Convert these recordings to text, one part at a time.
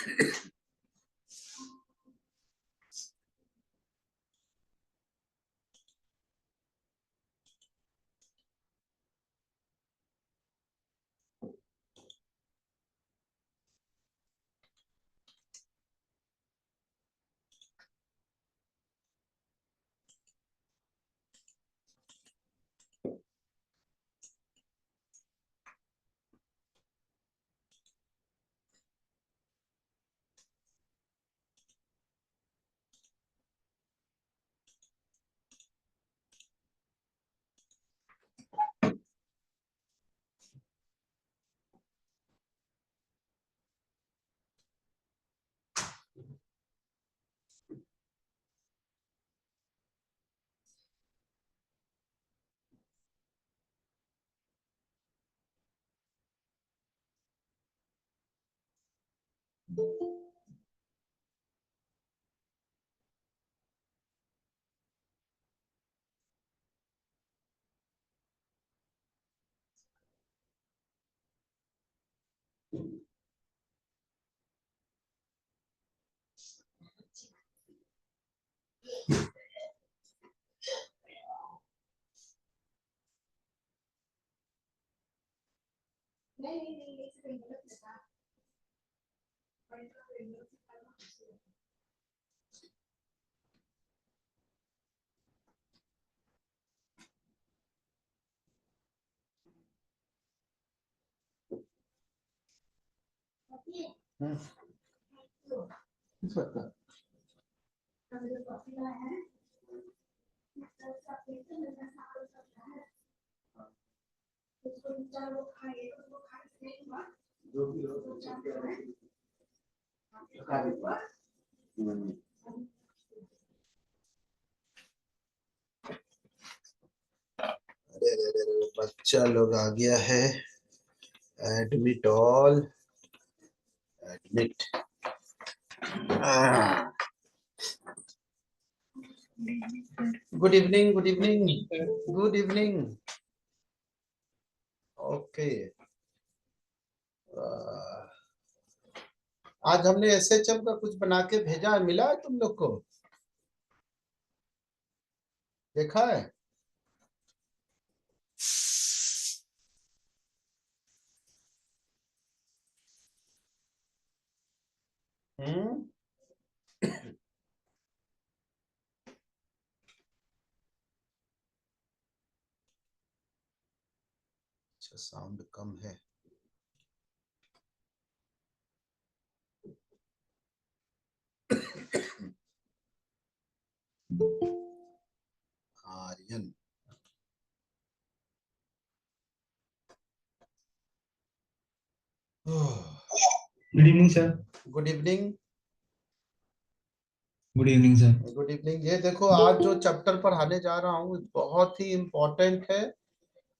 किस बात का? जो भी हो, अरे बच्चा लोग आ गया है। Admit all, admit. Good evening, good evening, good evening. Okay, आज हमने एसएचएम का कुछ बना के भेजा है, मिला है तुम लोग को? देखा है? हम्म, अच्छा साउंड कम है। Aryan, good evening sir. Good evening, good evening sir. Good evening. ये देखो, आज जो चैप्टर पढ़ाने जा रहा हूँ बहुत ही इम्पोर्टेंट है।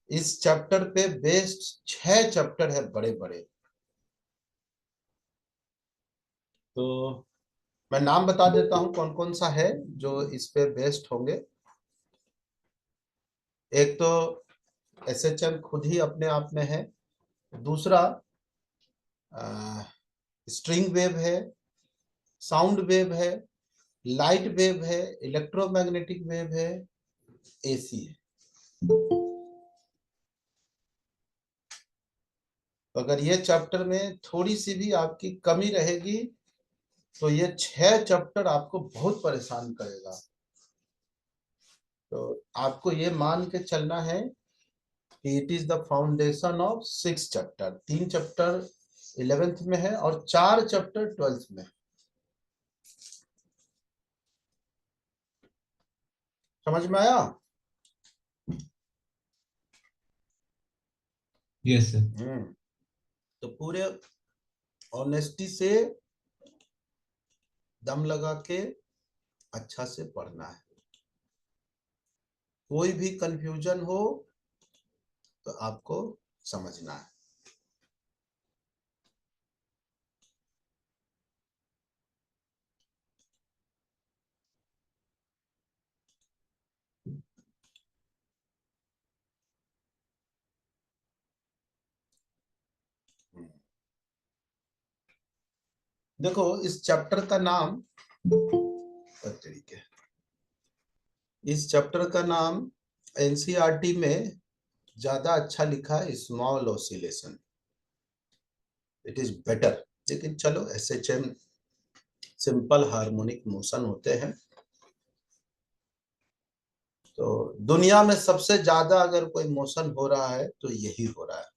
इस चैप्टर पे बेस्ड 6 चैप्टर है बड़े बड़े। तो मैं नाम बता देता हूँ कौन कौन सा है जो इस पे बेस्ड होंगे। एक तो एसएचएम खुद ही अपने आप में है। दूसरा स्ट्रिंग वेव है, साउंड वेव है, लाइट वेव है, इलेक्ट्रोमैग्नेटिक वेव है, एसी है। तो अगर ये चैप्टर में थोड़ी सी भी आपकी कमी रहेगी तो ये 6 चैप्टर आपको बहुत परेशान करेगा। तो आपको ये मान के चलना है कि it is the foundation of 6 chapter. 3 chapter 11th में है और 4 चैप्टर 12th में। समझ में आया? Yes sir. तो पूरे ऑनेस्टी से दम लगा के अच्छा से पढ़ना है। कोई भी कंफ्यूजन हो तो आपको समझना है। देखो इस चैप्टर का नाम तरीके, इस चैप्टर का नाम एनसीईआरटी में ज्यादा अच्छा लिखा है small oscillation, it is better. लेकिन चलो एसएचएम सिंपल हार्मोनिक मोशन होते हैं। तो दुनिया में सबसे ज्यादा अगर कोई मोशन हो रहा है तो यही हो रहा है।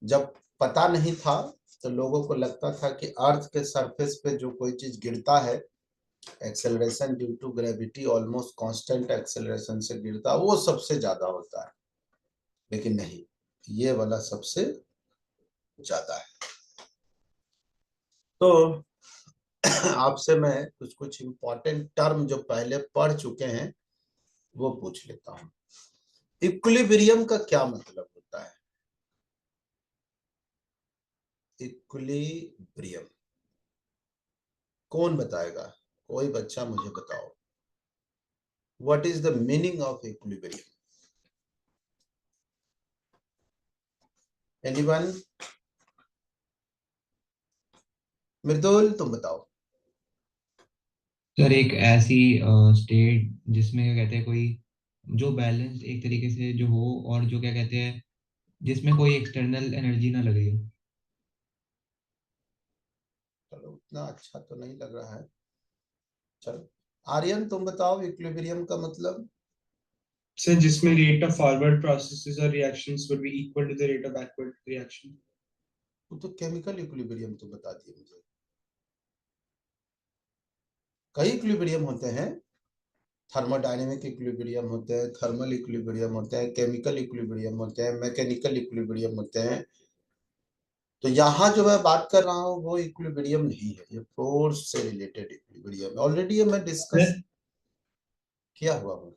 जब पता नहीं था तो लोगों को लगता था कि अर्थ के सरफेस पे जो कोई चीज गिरता है, acceleration due to gravity almost constant acceleration से गिरता, वो सबसे ज्यादा होता है। लेकिन नहीं, ये वाला सबसे ज्यादा है। तो आपसे मैं कुछ कुछ इंपॉर्टेंट टर्म जो पहले पढ़ चुके हैं वो पूछ लेता हूं। इक्विलिब्रियम का क्या मतलब होता है? इक्विलिब्रियम कौन बताएगा? कोई बच्चा मुझे बताओ, what is the meaning of equilibrium? Anyone? Mridul तुम बताओ। सर एक ऐसी स्टेट जिसमें क्या कहते हैं, कोई जो बैलेंस एक तरीके से जो हो, और जो क्या कहते हैं, जिसमें कोई एक्सटर्नल एनर्जी ना लगे। चलो उतना अच्छा तो नहीं लग रहा है। चलो आर्यन तुम बताओ इक्विलिब्रियम का मतलब। सर जिसमें रेट ऑफ फॉरवर्ड प्रोसेसेस और reactions would be equal to the rate of backward reaction. तो केमिकल इक्विलिब्रियम तो बता दिए मुझे। कई इक्विलिब्रियम होते हैं, थर्मोडायनेमिक इक्विलिब्रियम होते हैं, थर्मल इक्विलिब्रियम होते हैं, केमिकल इक्विलिब्रियम होते हैं, मैकेनिकल इक्विलिब्रियम होते हैं। तो यहाँ जो मैं बात कर रहा हूँ वो इक्विलिब्रियम नहीं है, ये फोर्स से रिलेटेड इक्विलिब्रियम है। ऑलरेडी ये मैं डिस्कस किया हुआ हूँ।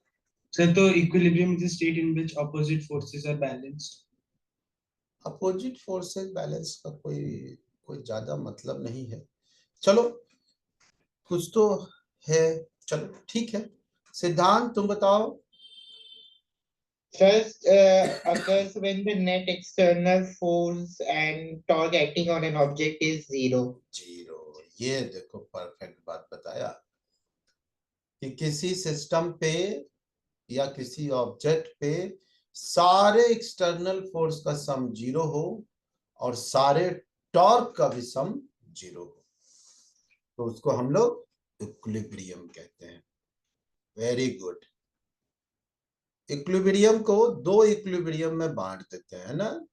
सर तो equilibrium is the state in which opposite forces are balanced. Opposite forces balance का कोई कोई ज्यादा मतलब नहीं है। चलो कुछ तो है, चलो ठीक है। सिद्धांत तुम बताओ। First occurs when the net external force and torque acting on an object is zero. Zero, ये देखो परफेक्ट बात बताया कि किसी सिस्टम पे या किसी ऑब्जेक्ट पे सारे एक्सटर्नल फोर्स का सम जीरो हो और सारे टॉर्क का भी सम जीरो हो, तो उसको हम लोग इक्विलिब्रियम कहते हैं। Very good. इक्विलिब्रियम को दो इक्विलिब्रियम में बांट देते हैं ना,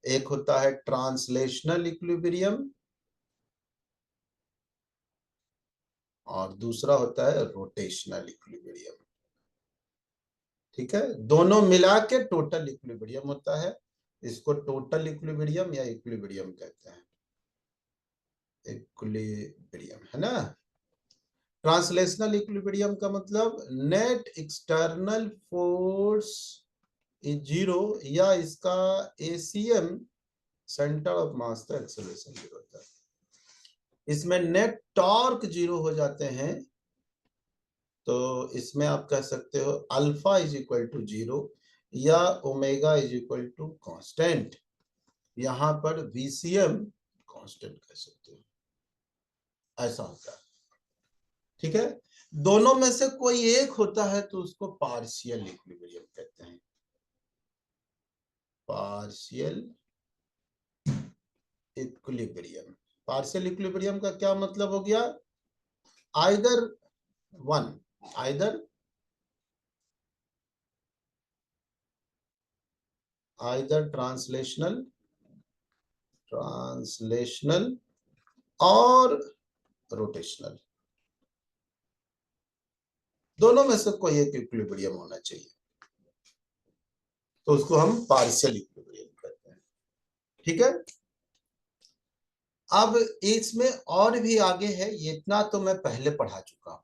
एक होता है ट्रांसलेशनल इक्विलिब्रियम और दूसरा होता है रोटेशनल इक्विलिब्रियम। ठीक है, दोनों मिला के टोटल इक्विलिब्रियम होता है। इसको टोटल इक्विलिब्रियम या इक्विलिब्रियम कहते हैं। इक्विलिब्रियम है ना। ट्रांसलेशनल इक्विलिब्रियम का मतलब net external force is zero, या इसका एसीएम सेंटर ऑफ मास का एक्सेलरेशन जीरो होता है। इसमें नेट टॉर्क जीरो हो जाते हैं, तो इसमें आप कह सकते हो alpha is equal to zero या omega is equal to constant. यहां पर वीसीएम कांस्टेंट कह सकते हो, ऐसा होता है। ठीक है, दोनों में से कोई एक होता है तो उसको पार्शियल इक्विलिब्रियम कहते हैं। Partial equilibrium. पार्शियल इक्विलिब्रियम का क्या मतलब हो गया? आइदर वन, आइदर ट्रांसलेशनल और रोटेशनल, दोनों में से कोई एक इक्विलिब्रियम होना चाहिए, तो उसको हम पार्शियल इक्विलिब्रियम कहते हैं। ठीक है, अब इसमें और भी आगे है, ये इतना तो मैं पहले पढ़ा चुका हूं।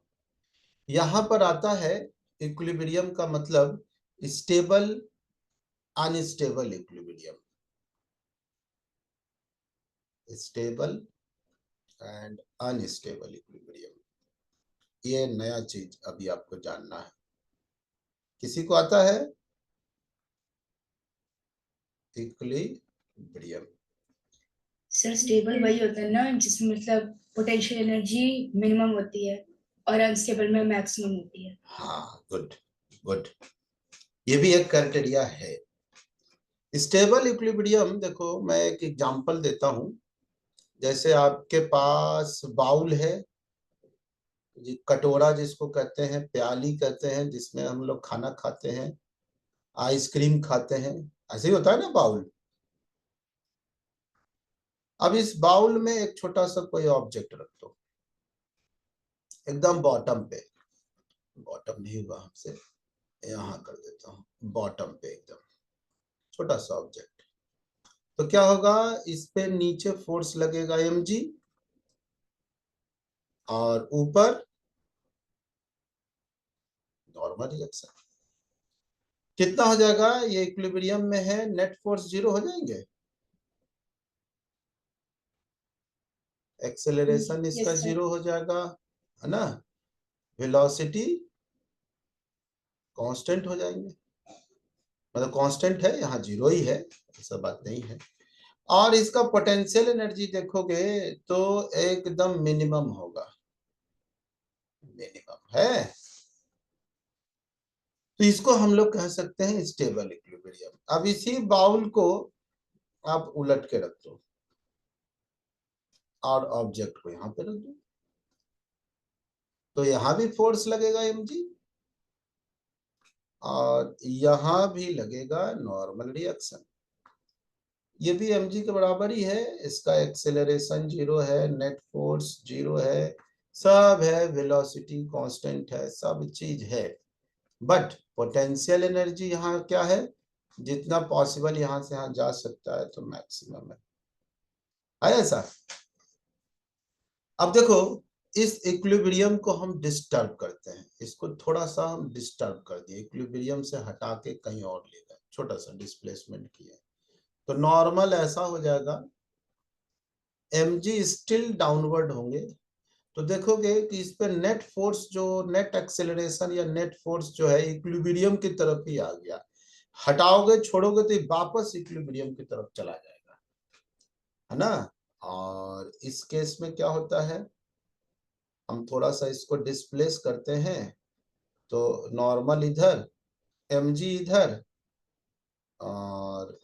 यहां पर आता है इक्विलिब्रियम का मतलब stable unstable equilibrium, stable and unstable equilibrium. ये नया चीज अभी आपको जानना है। किसी को आता है इक्विलिब्रियम? सर स्टेबल वही होता है ना जिसमें मतलब पोटेंशियल एनर्जी मिनिमम होती है और अनस्टेबल में मैक्सिमम होती है। हाँ, गुड गुड, ये भी एक क्राइटेरिया है। स्टेबल इक्विलिब्रियम, देखो मैं एक एग्जांपल देता हूं। जैसे आपके पास बाउल है, कटोरा जिसको कहते हैं, प्याली कहते हैं, जिसमें हम लोग खाना खाते हैं, आइसक्रीम खाते हैं, ऐसे ही होता है ना बाउल। अब इस बाउल में एक छोटा सा कोई ऑब्जेक्ट रख दो, एकदम बॉटम पे, बॉटम नहीं हुआ हमसे, यहाँ कर देता हूँ, बॉटम पे एकदम छोटा सा ऑब्जेक्ट। तो क्या होगा, इस पे नीचे फोर्स लगेगा mg, और ऊपर नॉर्मल रिएक्शन। कितना हो जाएगा, ये इक्विलिब्रियम में है, नेट फोर्स 0 हो जाएंगे, एक्सेलरेशन इसका Yes, sir. 0 हो जाएगा, है ना, वेलोसिटी कांस्टेंट हो जाएंगे, मतलब कांस्टेंट है, यहाँ 0 ही है, ऐसा बात नहीं है। और इसका पोटेंशियल एनर्जी देखोगे तो एकदम मिनिमम होगा, मिनिमम है। तो इसको हम लोग कह सकते हैं स्टेबल इक्विलिब्रियम। अब इसी बाउल को आप उलट के रख दो और ऑब्जेक्ट को यहाँ पे रख दो, तो यहाँ भी फोर्स लगेगा mg, और यहाँ भी लगेगा नॉर्मल रिएक्शन। ये भी mg के बराबर ही है, इसका एक्सेलरेशन 0 है, नेट फोर्स 0 है, सब है, वेलोसिटी कांस्टेंट है, सब चीज है। बट पोटेंशियल एनर्जी यहाँ क्या है, जितना पॉसिबल यहाँ से यहाँ जा सकता है तो मैक्सिमम है ऐसा। अब देखो, इस इक्विलिब्रियम को हम डिस्टर्ब करते हैं, इसको थोड़ा सा हम डिस्टर्ब कर दिए, इक्विलिब्रियम से हटा के कहीं और ले गए, छोटा सा डिस्प्लेसमेंट किए, तो नॉर्मल ऐसा हो जाएगा, mg स्टिल डाउनवर्ड होंगे। तो देखोगे कि इस पे नेट फोर्स, जो नेट एक्सेलरेशन या नेट फोर्स जो है, इक्विलिब्रियम की तरफ ही आ गया। हटाओगे, छोड़ोगे तो वापस इक्विलिब्रियम की तरफ चला जाएगा, है ना। और इस केस में क्या होता है, हम थोड़ा सा इसको डिस्प्लेस करते हैं, तो नॉर्मल इधर, mg इधर, और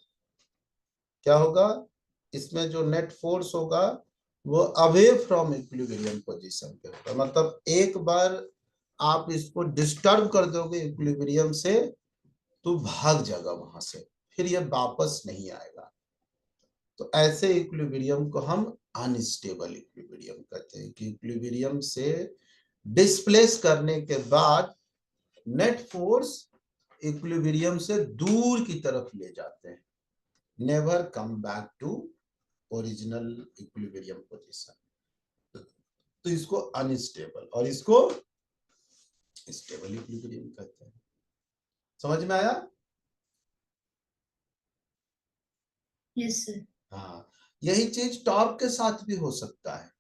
क्या होगा, इसमें जो नेट फोर्स होगा वो अवे फ्रॉम इक्विलिब्रियम पोजीशन पे होगा। मतलब एक बार आप इसको डिस्टर्ब कर दोगे इक्विलिब्रियम से, तो भाग जाएगा वहां से, फिर ये वापस नहीं आएगा। तो ऐसे इक्विलिब्रियम को हम अनस्टेबल इक्विलिब्रियम कहते हैं, कि इक्विलिब्रियम से डिस्प्लेस करने के बाद नेट फोर्स इक्विलिब्रियम से दूर की तरफ ले जाते हैं, never come back to original equilibrium position. तो इसको अनस्टेबल और इसको स्टेबल इक्विलिब्रियम कहते हैं। समझ में आया? Yes sir. हाँ, यही चीज टॉर्क के साथ भी हो सकता है।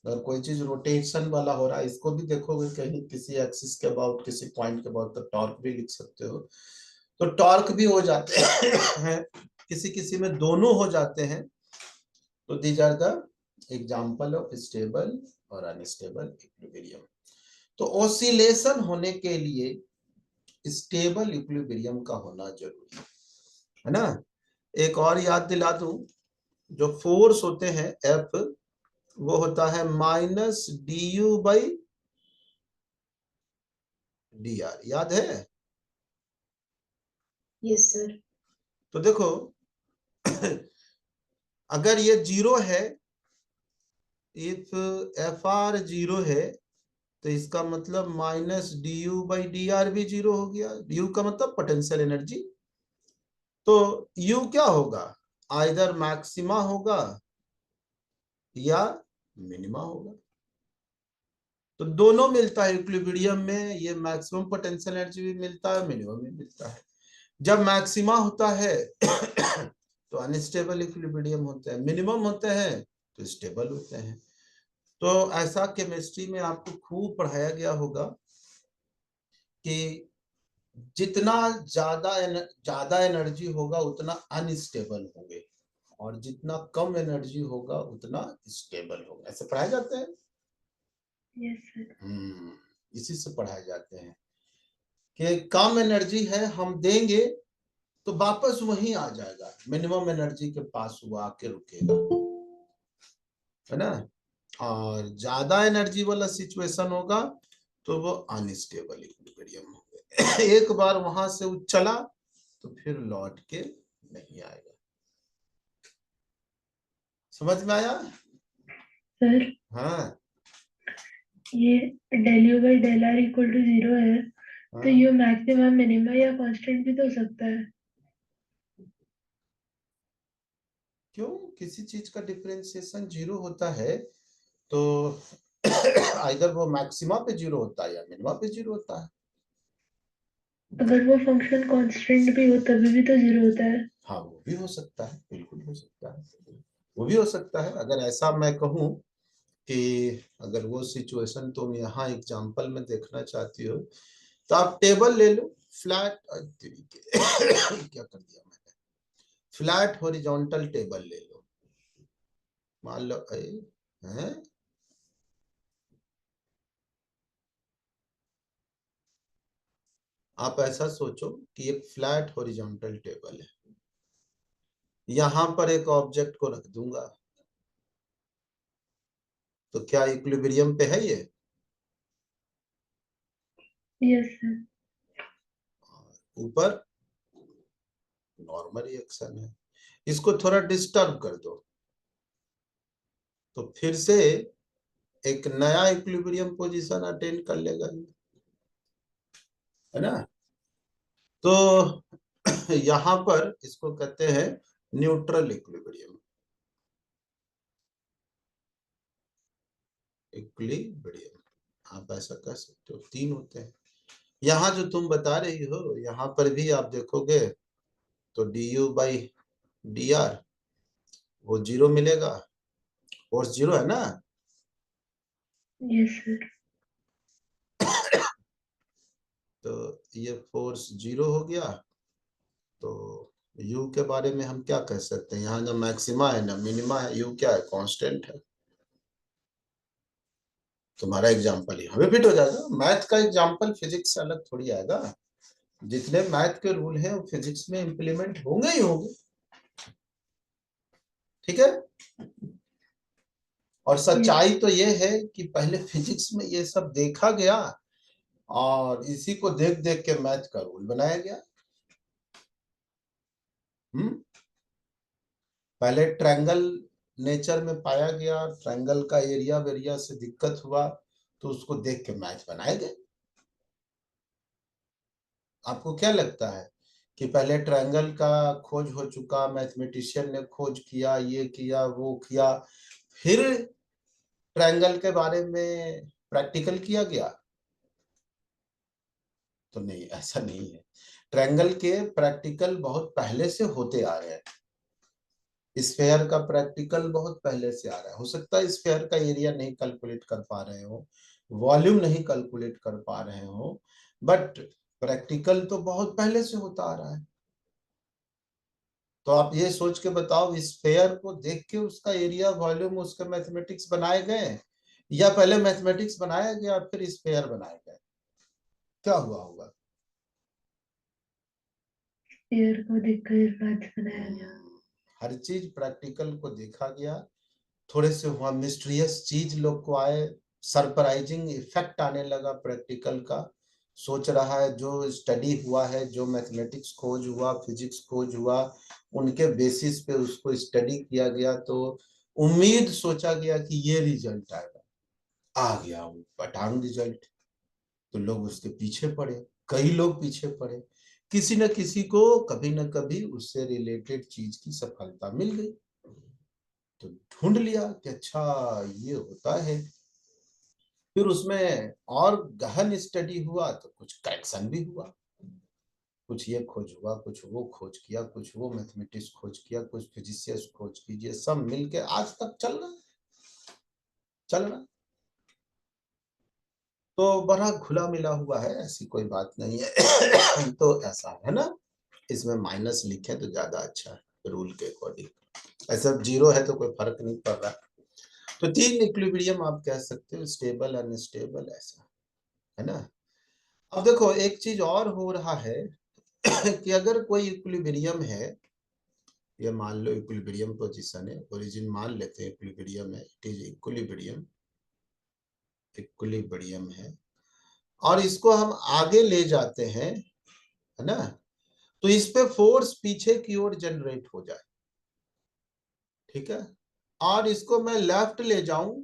अगर कोई चीज रोटेशन वाला हो रहा है, इसको भी देखोगे कहीं किसी एक्सिस के अबाउट, किसी पॉइंट के अबाउट, तो टॉर्क भी लिख सकते हो। तो टॉर्क भी हो जाते हैं, किसी किसी में दोनों हो जाते हैं। तो these are the example of stable और अनस्टेबल इक्विलिब्रियम। तो ऑसिलेशन होने के लिए स्टेबल इक्विलिब्रियम का होना जरूरी है ना। एक और याद दिला दूं, जो फोर्स होते हैं F, वो होता है -du/dr, याद है? Yes sir. तो देखो अगर ये 0 है, इफ Fr 0 है, तो इसका मतलब -du/dr भी 0 हो गया। u का मतलब पोटेंशियल एनर्जी। तो u क्या होगा, आइदर मैक्सिमा होगा या मिनिमा होगा। तो दोनों मिलता है इक्विलिब्रियम में, ये मैक्सिमम पोटेंशियल एनर्जी भी मिलता है, मिनिमम भी मिलता है। जब मैक्सिमा होता है तो अनस्टेबल इक्विलिब्रियम होते हैं, मिनिमम होते हैं तो स्टेबल होते हैं। तो ऐसा केमिस्ट्री में आपको खूब पढ़ाया गया होगा कि जितना ज्यादा एनर्जी होगा उतना अनस्टेबल होंगे, और जितना कम एनर्जी होगा उतना स्टेबल होगा। ऐसे पढ़ाए जाते हैं। Yes sir. इसी से पढ़ाए जाते हैं कि कम एनर्जी है, हम देंगे तो वापस वहीं आ जाएगा, मिनिमम एनर्जी के पास वो आके रुकेगा, है ना। और ज्यादा एनर्जी वाला सिचुएशन होगा तो वो अनस्टेबल इक्विलिब्रियम होगा। एक बार वहां से वो चला तो फिर लौट के नहीं आएगा। समझ में आया? सर हाँ ये del u by del r equal to 0 है, तो हाँ। यू मैक्सिमम मिनिमम या कांस्टेंट भी तो हो सकता है। क्यों? किसी चीज का डिफरेंशिएशन 0 होता है तो आइदर वो मैक्सिमा पे 0 होता है या मिनिमा पे 0 होता है। अगर वो फंक्शन कांस्टेंट भी हो तभी भी तो 0 होता है। हाँ वो भी हो सकता है, बिल्कुल हो सकता है, वो भी हो सकता है। अगर ऐसा मैं कहूँ कि अगर वो सिचुएशन तुम यहाँ एग्जांपल में देखना चाहती हो तो आप टेबल ले लो, फ्लैट तरीके क्या कर दिया मैंने, फ्लैट हॉरिजॉन्टल टेबल ले लो। मान लो हैं, आप ऐसा सोचो कि एक फ्लैट हॉरिजॉन्टल टेबल है, यहां पर एक ऑब्जेक्ट को रख दूंगा तो क्या इक्विलिब्रियम पे है ये? Yes sir. ऊपर नॉर्मल रिएक्शन है, इसको थोड़ा डिस्टर्ब कर दो तो फिर से एक नया इक्विलिब्रियम पोजीशन अटेन कर लेगा ये, है ना। तो यहां पर इसको कहते हैं न्यूट्रल इक्विलिब्रियम। इक्विलिब्रियम आप ऐसा कह सकते हो, 3 होते हैं। यहाँ जो तुम बता रही हो यहाँ पर भी आप देखोगे तो du बाई dr वो 0 मिलेगा, फोर्स 0 है ना। Yes sir. तो ये फोर्स 0 हो गया तो u के बारे में हम क्या कह सकते हैं, यहाँ ना मैक्सिमा है ना मिनिमा है, u क्या है, कांस्टेंट है। तुम्हारा एग्जाम्पल यहाँ पे फिट हो जाएगा। मैथ का एग्जाम्पल फिजिक्स से अलग थोड़ी आएगा, जितने मैथ के रूल हैं वो फिजिक्स में इंप्लीमेंट होंगे ही होंगे, ठीक है। और सच्चाई तो ये है कि पहले फिजिक्स में ये सब देखा गया और इसी को देख देख के मैथ का रूल बनाया गया। पहले ट्रायंगल नेचर में पाया गया, ट्रायंगल का एरिया वेरिया से दिक्कत हुआ तो उसको देख के मैथ बनाए गए। आपको क्या लगता है कि पहले ट्रायंगल का खोज हो चुका, मैथमेटिशियन ने खोज किया, ये किया वो किया, फिर ट्रायंगल के बारे में प्रैक्टिकल किया गया? तो नहीं, ऐसा नहीं है। ट्रायंगल के प्रैक्टिकल बहुत पहले से होते आ रहे हैं, स्फेयर का प्रैक्टिकल बहुत पहले से आ रहा है। हो सकता है स्फेयर का एरिया नहीं कैलकुलेट कर पा रहे हो, वॉल्यूम नहीं कैलकुलेट कर पा रहे हो, बट प्रैक्टिकल तो बहुत पहले से होता आ रहा है। तो आप ये सोच के बताओ, स्फेयर को देख के उसका एरिया वॉल्यूम उसके मैथमेटिक्स बनाए गए या पहले मैथमेटिक्स बनाया गया फिर स्फेयर बनाए गए? क्या हुआ होगा? स्फीयर को देखकर मैथ बनाया गया। हर चीज प्रैक्टिकल को देखा गया, थोड़े से वहां मिस्ट्रियस चीज लोग को आए, सरप्राइजिंग इफेक्ट आने लगा प्रैक्टिकल का। सोच रहा है जो स्टडी हुआ है, जो मैथमेटिक्स खोज हुआ, फिजिक्स खोज हुआ, उनके बेसिस पे उसको स्टडी किया गया तो उम्मीद सोचा गया कि ये रिजल्ट आएगा, आ गया वो पटांग रिजल्ट। तो लोग उसके पीछे पड़े, कई लोग पीछे पड़े, किसी न किसी को कभी न कभी उससे रिलेटेड चीज की सफलता मिल गई तो ढूंढ लिया कि अच्छा ये होता है। फिर उसमें और गहन स्टडी हुआ तो कुछ करेक्शन भी हुआ, कुछ ये खोज हुआ, कुछ वो खोज किया, कुछ वो मैथमेटिक्स खोज किया, कुछ फिजिसिस्ट खोज कीजिए, सब मिलके आज तक चल रहा। तो बड़ा घुला मिला हुआ है, ऐसी कोई बात नहीं है। तो ऐसा है ना, इसमें माइनस लिखे तो ज्यादा अच्छा है रूल के अकॉर्डिंग। ऐसा जीरो है तो कोई फर्क नहीं पड़ रहा। तो 3 इक्विलिब्रियम आप कह सकते हो, स्टेबल, अनस्टेबल, ऐसा, है ना। अब देखो एक चीज और हो रहा है कि अगर कोई इक्विलिब्रियम है, ये मान लो इक्विलिब्रियम पोजीशन है, ओरिजिन मान लेते हैं इक्विलिब्रियम है, इट इज इक्विलिब्रियम, इक्विलिब्रियम है, और इसको हम आगे ले जाते हैं, है ना, तो इस पे फोर्स पीछे की ओर जनरेट हो जाए, ठीक है, और इसको मैं लेफ्ट ले जाऊं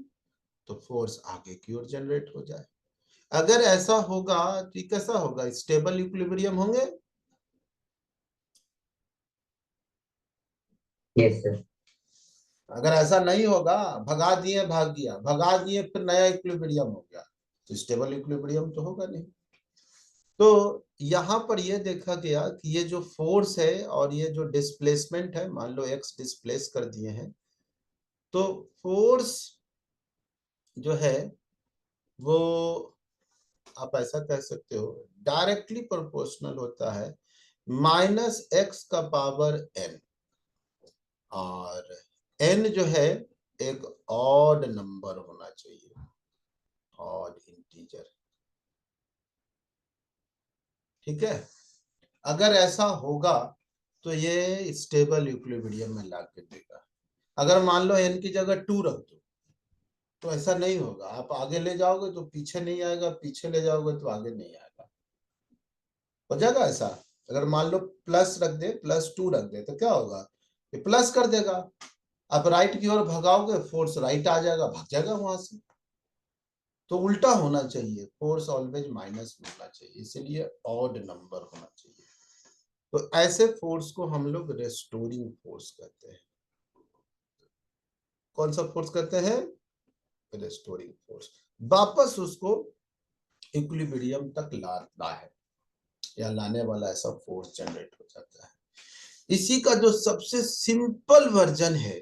तो फोर्स आगे की ओर जनरेट हो जाए। अगर ऐसा होगा तो ये कैसा होगा, स्टेबल इक्विलिब्रियम होंगे। Yes, sir. अगर ऐसा नहीं होगा, भगा दिए भाग गया, भगा दिए फिर नया इक्विलिब्रियम हो गया, तो स्टेबल इक्विलिब्रियम तो होगा नहीं। तो यहाँ पर ये देखा गया कि ये जो फोर्स है और ये जो डिस्प्लेसमेंट है, मान लो एक्स डिस्प्लेस कर दिए हैं, तो फोर्स जो है वो आप ऐसा कह सकते हो डायरेक्टली प्रोपोर्शनल होता है -x का पावर n, और n जो है एक ऑड नंबर होना चाहिए, ऑड इंटीजर, ठीक है। अगर ऐसा होगा तो ये स्टेबल इक्विलिब्रियम में ला के देगा। अगर मान लो n की जगह 2 रख दो तो ऐसा नहीं होगा, आप आगे ले जाओगे तो पीछे नहीं आएगा, पीछे ले जाओगे तो आगे नहीं आएगा, हो जाएगा ऐसा। अगर मान लो प्लस रख दे, +2 रख दे तो क्या होगा, ये प्लस कर देगा, आप राइट की ओर भगाओगे फोर्स राइट आ जाएगा, भाग जाएगा वहां से। तो उल्टा होना चाहिए, फोर्स ऑलवेज माइनस में होना चाहिए, इसीलिए ऑड नंबर होना चाहिए। तो ऐसे फोर्स को हम लोग रेस्टोरिंग फोर्स कहते हैं। कौन सा फोर्स कहते हैं, रेस्टोरिंग फोर्स, वापस उसको इक्विलिब्रियम तक लाता है या लाने वाला ऐसा फोर्स जनरेट हो जाता है। इसी का जो सबसे सिंपल वर्जन है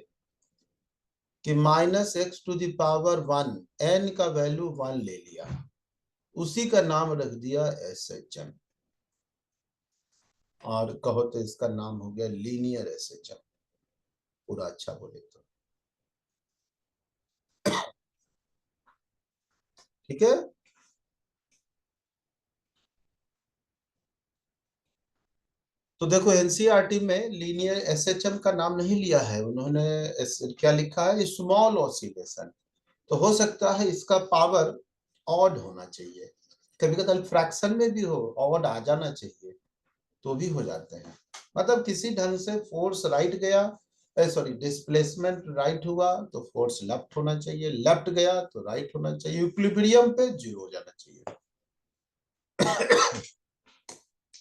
कि -x⁻1, n का वैल्यू 1 ले लिया, उसी का नाम रख दिया SHM, और कहो तो इसका नाम हो गया लीनियर SHM, पूरा अच्छा बोले तो, ठीक है। तो देखो एनसीईआरटी में लीनियर SHM का नाम नहीं लिया है उन्होंने, क्या लिखा है, स्मॉल ऑसिलेशन। तो हो सकता है इसका पावर ऑड होना चाहिए, कभी कभी फ्रैक्शन में भी हो ऑड आ जाना चाहिए, तो भी हो जाते हैं। मतलब किसी ढंग से फोर्स राइट गया, सॉरी डिस्प्लेसमेंट राइट हुआ तो फोर्स लेफ्ट होना चाहिए, लेफ्ट गया तो राइट होना चाहिए, इक्विलिब्रियम पे 0 हो जाना चाहिए।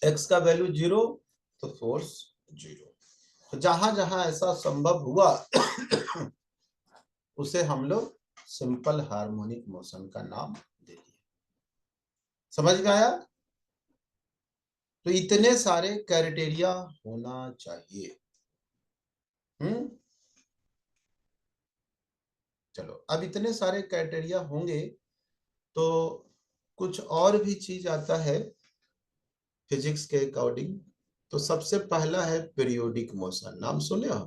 x का वैल्यू 0 तो फोर्स 0। तो जहां जहां ऐसा संभव हुआ उसे हम लोग सिंपल हार्मोनिक मोशन का नाम दे दिए। समझ में आया। तो इतने सारे क्राइटेरिया होना चाहिए। चलो अब इतने सारे क्राइटेरिया होंगे तो कुछ और भी चीज आता है फिजिक्स के अकॉर्डिंग। तो सबसे पहला है पीरियोडिक मोशन, नाम सुने हो,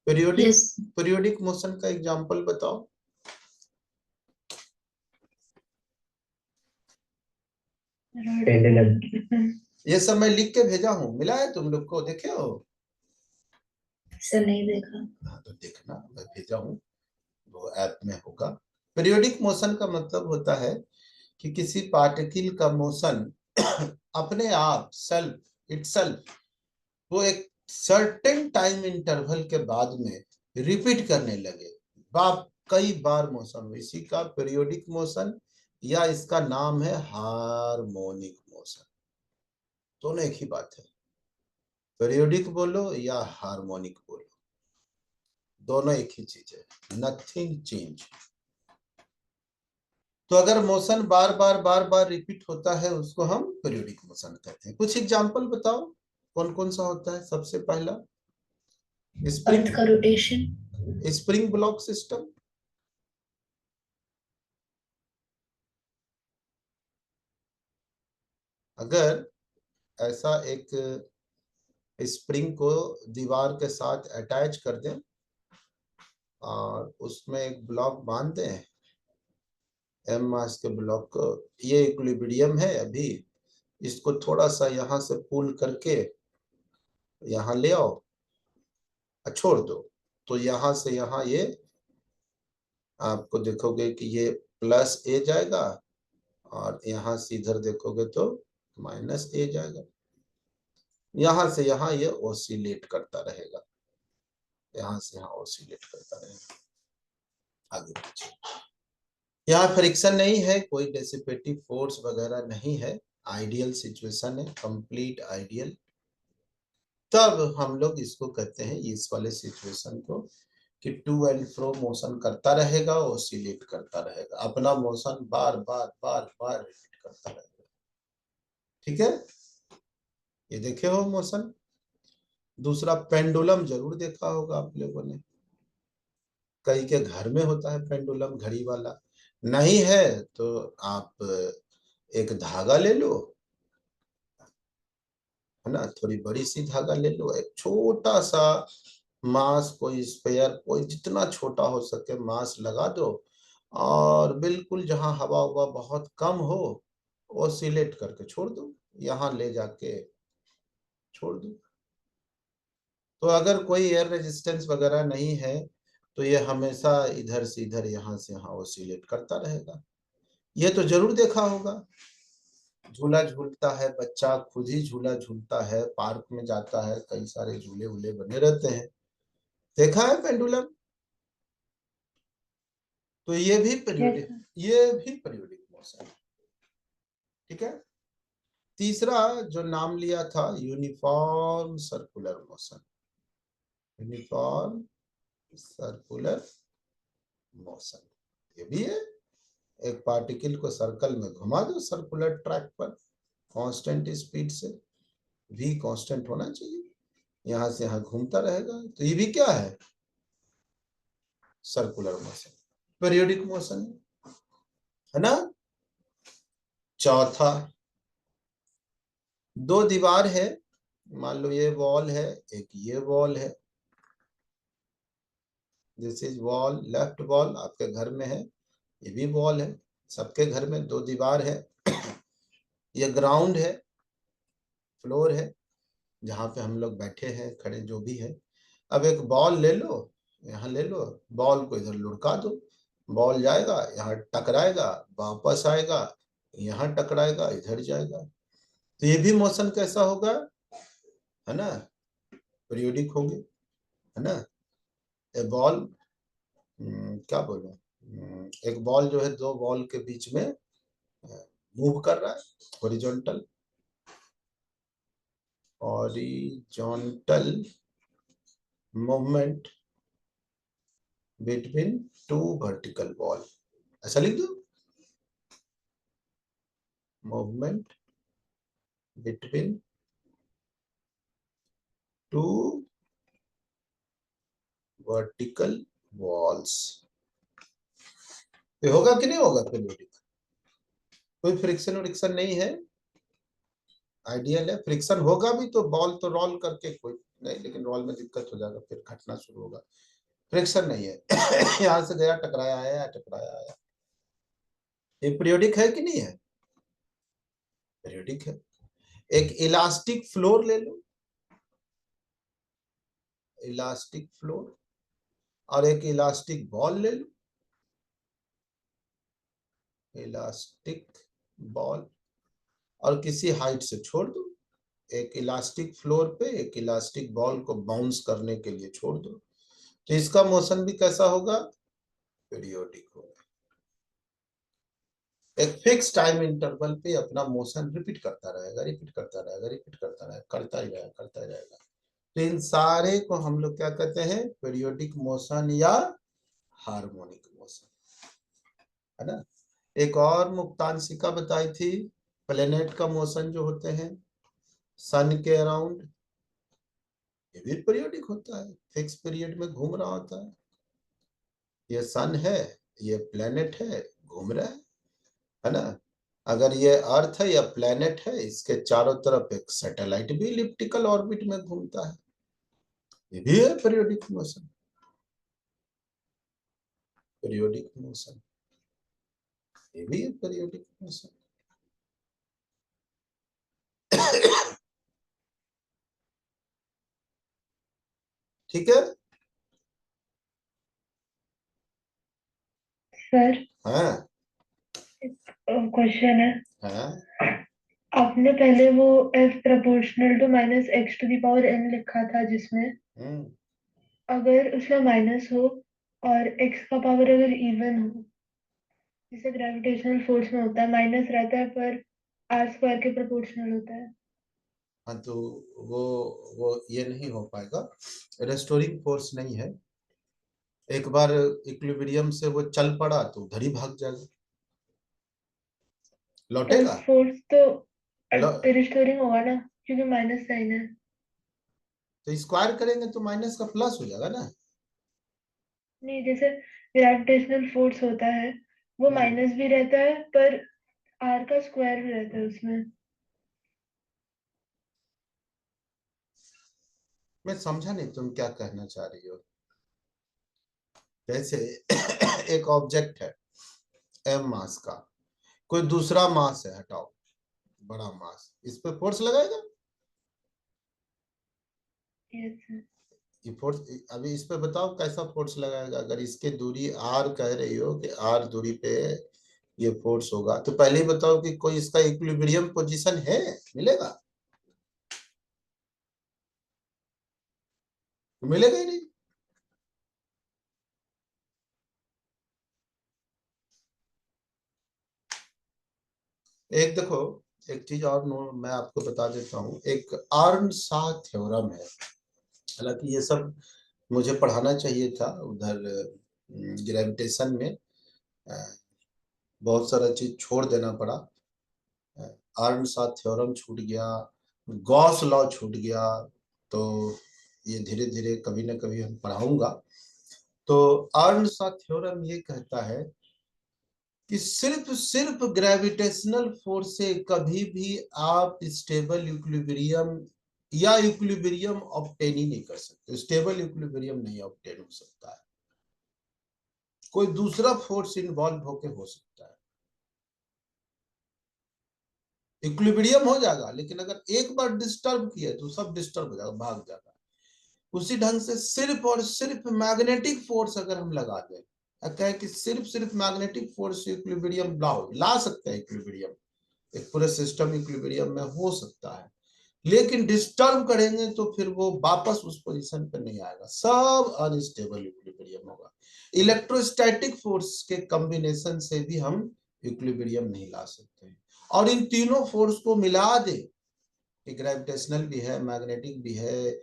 पीरियोडिक Yes. पीरियोडिक मोशन का एग्जांपल बताओ। Pendulum. ये सब मैं लिख के भेजा हूँ, मिला है तुम लोग को, देखे हो। सर नहीं देखा। हाँ तो देखना, मैं भेजा हूँ, वो ऐप में होगा। पीरियोडिक मोशन का मतलब होता है कि किसी पार्टिकल का मोशन अपने आप सेल्फ इटसेल्फ वो एक सर्टेन टाइम इंटरवल के बाद में रिपीट करने लगे, बाप कई बार मोशन, इसी का पीरियोडिक मोशन या इसका नाम है हार्मोनिक मोशन। दोनों एक ही बात है, पीरियोडिक बोलो या हार्मोनिक बोलो, दोनों एक ही चीज है, नथिंग चेंज। तो अगर मोशन बार बार रिपीट होता है उसको हम पीरियोडिक मोशन कहते हैं। कुछ एग्जांपल बताओ कौन कौन सा होता है। सबसे पहला अर्थ का रोटेशन। स्प्रिंग ब्लॉक सिस्टम, अगर ऐसा एक स्प्रिंग को दीवार के साथ अटैच कर दें और उसमें एक ब्लॉक बांध दें, एम मास के ब्लॉक को। ये इक्विलिब्रियम है, अभी इसको थोड़ा सा यहाँ से पुल करके यहाँ ले आओ और छोड़ दो, तो यहाँ से यहाँ ये आपको देखोगे कि ये प्लस ए जाएगा और यहाँ से इधर देखोगे तो माइनस ए जाएगा। यहाँ से यहाँ ये ऑसिलेट करता रहेगा, यहाँ से यहाँ ऑसिलेट करता रहेगा आगे पीछे। यहाँ फ्रिक्शन नहीं है, कोई डेसिपेटिव फोर्स वगैरह नहीं है, आइडियल सिचुएशन है, कंप्लीट आइडियल। तब हम लोग इसको कहते हैं, इस वाले सिचुएशन को, कि टू एंड फ्रो मोशन करता रहेगा, ऑसिलेट करता रहेगा, अपना मोशन बार बार बार बार रिपीट करता रहेगा। ठीक है, ये देखे हो मोशन। दूसरा पेंडुलम जरूर देखा होगा आप लोगों ने, कई के घर में होता है पेंडुलम, घड़ी वाला। नहीं है तो आप एक धागा ले लो, है ना, थोड़ी बड़ी सी धागा ले लो, एक छोटा सा मास, कोई स्पेयर, कोई जितना छोटा हो सके मास लगा दो और बिल्कुल जहां हवा हुआ बहुत कम हो ऑसिलेट करके छोड़ दो, यहाँ ले जाके छोड़ दो। तो अगर कोई एयर रेजिस्टेंस वगैरह नहीं है तो ये हमेशा इधर से इधर, यहाँ से यहाँ ऑसिलेट करता रहेगा। ये तो जरूर देखा होगा, झूला झूलता है बच्चा, खुद ही झूला झूलता है, पार्क में जाता है, कई सारे झूले वूले बने रहते हैं, देखा है पेंडुलम। तो ये भी पीरियोडिक मोशन है। ठीक है, तीसरा जो नाम लिया था uniform circular motion, uniform circular motion, ये भी है। एक पार्टिकल को सर्कल में घुमा दो सर्कुलर ट्रैक पर कांस्टेंट स्पीड से, v कांस्टेंट होना चाहिए, यहां से यहां घूमता रहेगा, तो ये भी क्या है, सर्कुलर मोशन, पीरियोडिक मोशन है ना। चौथा, दो दीवार है, मान लो ये वॉल है, एक ये वॉल है, this is wall, left wall आपके घर में है, ये भी वॉल है, सबके घर में दो दीवार है। ये ग्राउंड है, फ्लोर है, जहां पे हम लोग बैठे हैं, खड़े जो भी है। अब एक बॉल ले लो, यहाँ ले लो, बॉल को इधर लुढ़का दो, बॉल जाएगा, यहाँ टकराएगा, वापस आएगा, यहाँ टकराएगा, इधर जाएगा। तो ये भी मोशन कैसा होगा, है ना, पीरियोडिक होगी, है ना। ए बॉल, क्या बोलो, एक बॉल जो है दो बॉल के बीच में मूव कर रहा है, horizontal movement between two vertical wall, ऐसा लिख दो, movement between two vertical walls. ये होगा कि नहीं होगा पीरियोडिक, कोई फ्रिक्शन नहीं है, आइडियल है। फ्रिक्शन होगा भी तो बॉल तो रोल करके कोई नहीं, लेकिन रोल में दिक्कत हो जाएगा, फिर घटना शुरू होगा। फ्रिक्शन नहीं है यहां से गया, टकराया आया, टकराया आया। ये पीरियोडिक है कि नहीं है, पीरियोडिक है। एक इलास्टिक फ्लोर ले लो, इलास्टिक फ्लोर, और एक इलास्टिक बॉल ले लो, इलास्टिक बॉल, और किसी हाइट से छोड़ दो। एक इलास्टिक फ्लोर पे एक इलास्टिक बॉल को बाउंस करने के लिए छोड़ दो, तो इसका मोशन भी कैसा होगा, पीरियोडिक होगा। एक फिक्स टाइम इंटरवल पे अपना मोशन रिपीट करता रहेगा, रिपीट करता रहेगा, रिपीट करता रहेगा, करता ही रहेगा, करता ही रहेगा। तो इन सारे को हम लोग क्या कहते हैं, पीरियोडिक मोशन या हार्मोनिक मोशन, है ना। एक और मुक्तांशिका बताई थी, प्लेनेट का मोशन जो होते हैं सन के अराउंड, ये भी पीरियोडिक होता है, फिक्स पीरियड में घूम रहा होता है। ये सन है, ये प्लेनेट है, घूम रहा है ना। अगर ये अर्थ है या प्लेनेट है, इसके चारों तरफ एक सैटेलाइट भी इलिप्टिकल ऑर्बिट में घूमता है, ये भी है पीरियोडिक मोशन। पीरियोडिक मोशन, ये भी है पीरियोडिक मोशन। ठीक है। सर हाँ क्वेश्चन है, हाँ आपने पहले वो f proportional to minus x to the power n लिखा था, जिसमें हम्म, अगर उसमें माइनस हो और x का पावर अगर इवन हो, जैसे ग्रेविटेशनल फोर्स में होता है माइनस रहता है पर r स्क्वायर के प्रोपोर्शनल होता है। हाँ तो वो ये नहीं हो पाएगा, रेस्टोरिंग फोर्स नहीं है। एक बार इक्विलिब्रियम से वो चल पड़ा तो उधर ही भाग जाएगा, तो लौटेगा। फोर्स तो लौ- रिस्टोरिंग होगा ना, क्योंकि माइनस साइन है। तो स्क्वायर करेंगे तो माइनस का प्लस हो जाएगा ना। नहीं, जैसे ग्रेविटेशनल फोर्स होता है वो माइनस भी रहता है पर r का स्क्वायर भी रहता है उसमें। मैं समझा नहीं तुम क्या कहना चाह रही हो। जैसे एक ऑब्जेक्ट है m मास का, कोई दूसरा मास है, हटाओ बड़ा मास, इस पे फोर्स लगाएगा। Yes sir. ये फोर्स अभी इस पे बताओ कैसा फोर्स लगाएगा। अगर इसके दूरी r कह रही हो कि r दूरी पे ये फोर्स होगा, तो पहले ही बताओ कि कोई इसका इक्विलिब्रियम पोजीशन है, मिलेगा? तो मिलेगा ही नहीं। एक देखो, एक चीज और मैं आपको बता देता हूँ, एक अर्नशा थ्योरम है। हालांकि ये सब मुझे पढ़ाना चाहिए था उधर ग्रेविटेशन में, बहुत सारा चीज छोड़ देना पड़ा। अर्नशा थ्योरम छूट गया, गॉस लॉ छूट गया, तो ये धीरे धीरे कभी ना कभी हम पढ़ाऊंगा। तो अर्नशा थ्योरम ये कहता है कि सिर्फ ग्रेविटेशनल फोर्स से कभी भी आप स्टेबल इक्विलिब्रियम या इक्विलिब्रियम ऑब्टेन ही नहीं कर सकते। स्टेबल इक्विलिब्रियम नहीं ऑब्टेन हो सकता है, कोई दूसरा फोर्स इन्वॉल्व होके हो सकता है। इक्विलिब्रियम हो जाएगा, लेकिन अगर एक बार डिस्टर्ब किया तो सब डिस्टर्ब हो जाएगा, भाग जाएगा। उसी ढंग से सिर्फ और सिर्फ मैग्नेटिक फोर्स अगर हम लगा दें, कहें कि सिर्फ मैग्नेटिक फोर्स इक्विलिब्रियम ला सकते हैं इक्विलिब्रियम, एक पूरे सिस्टम इक्विलिब्रियम में हो सकता है, लेकिन डिस्टर्ब करेंगे तो फिर वो वापस उस पोजीशन पर नहीं आएगा, सब अनस्टेबल इक्विलिब्रियम होगा। इलेक्ट्रोस्टैटिक फोर्स के कॉम्बिनेशन से भी हम इक्विलिब्रियम नहीं ला सकते हैं। और इन तीनों फोर्स को मिला दे कि ग्रेविटेशनल भी है, मैग्नेटिक भी है,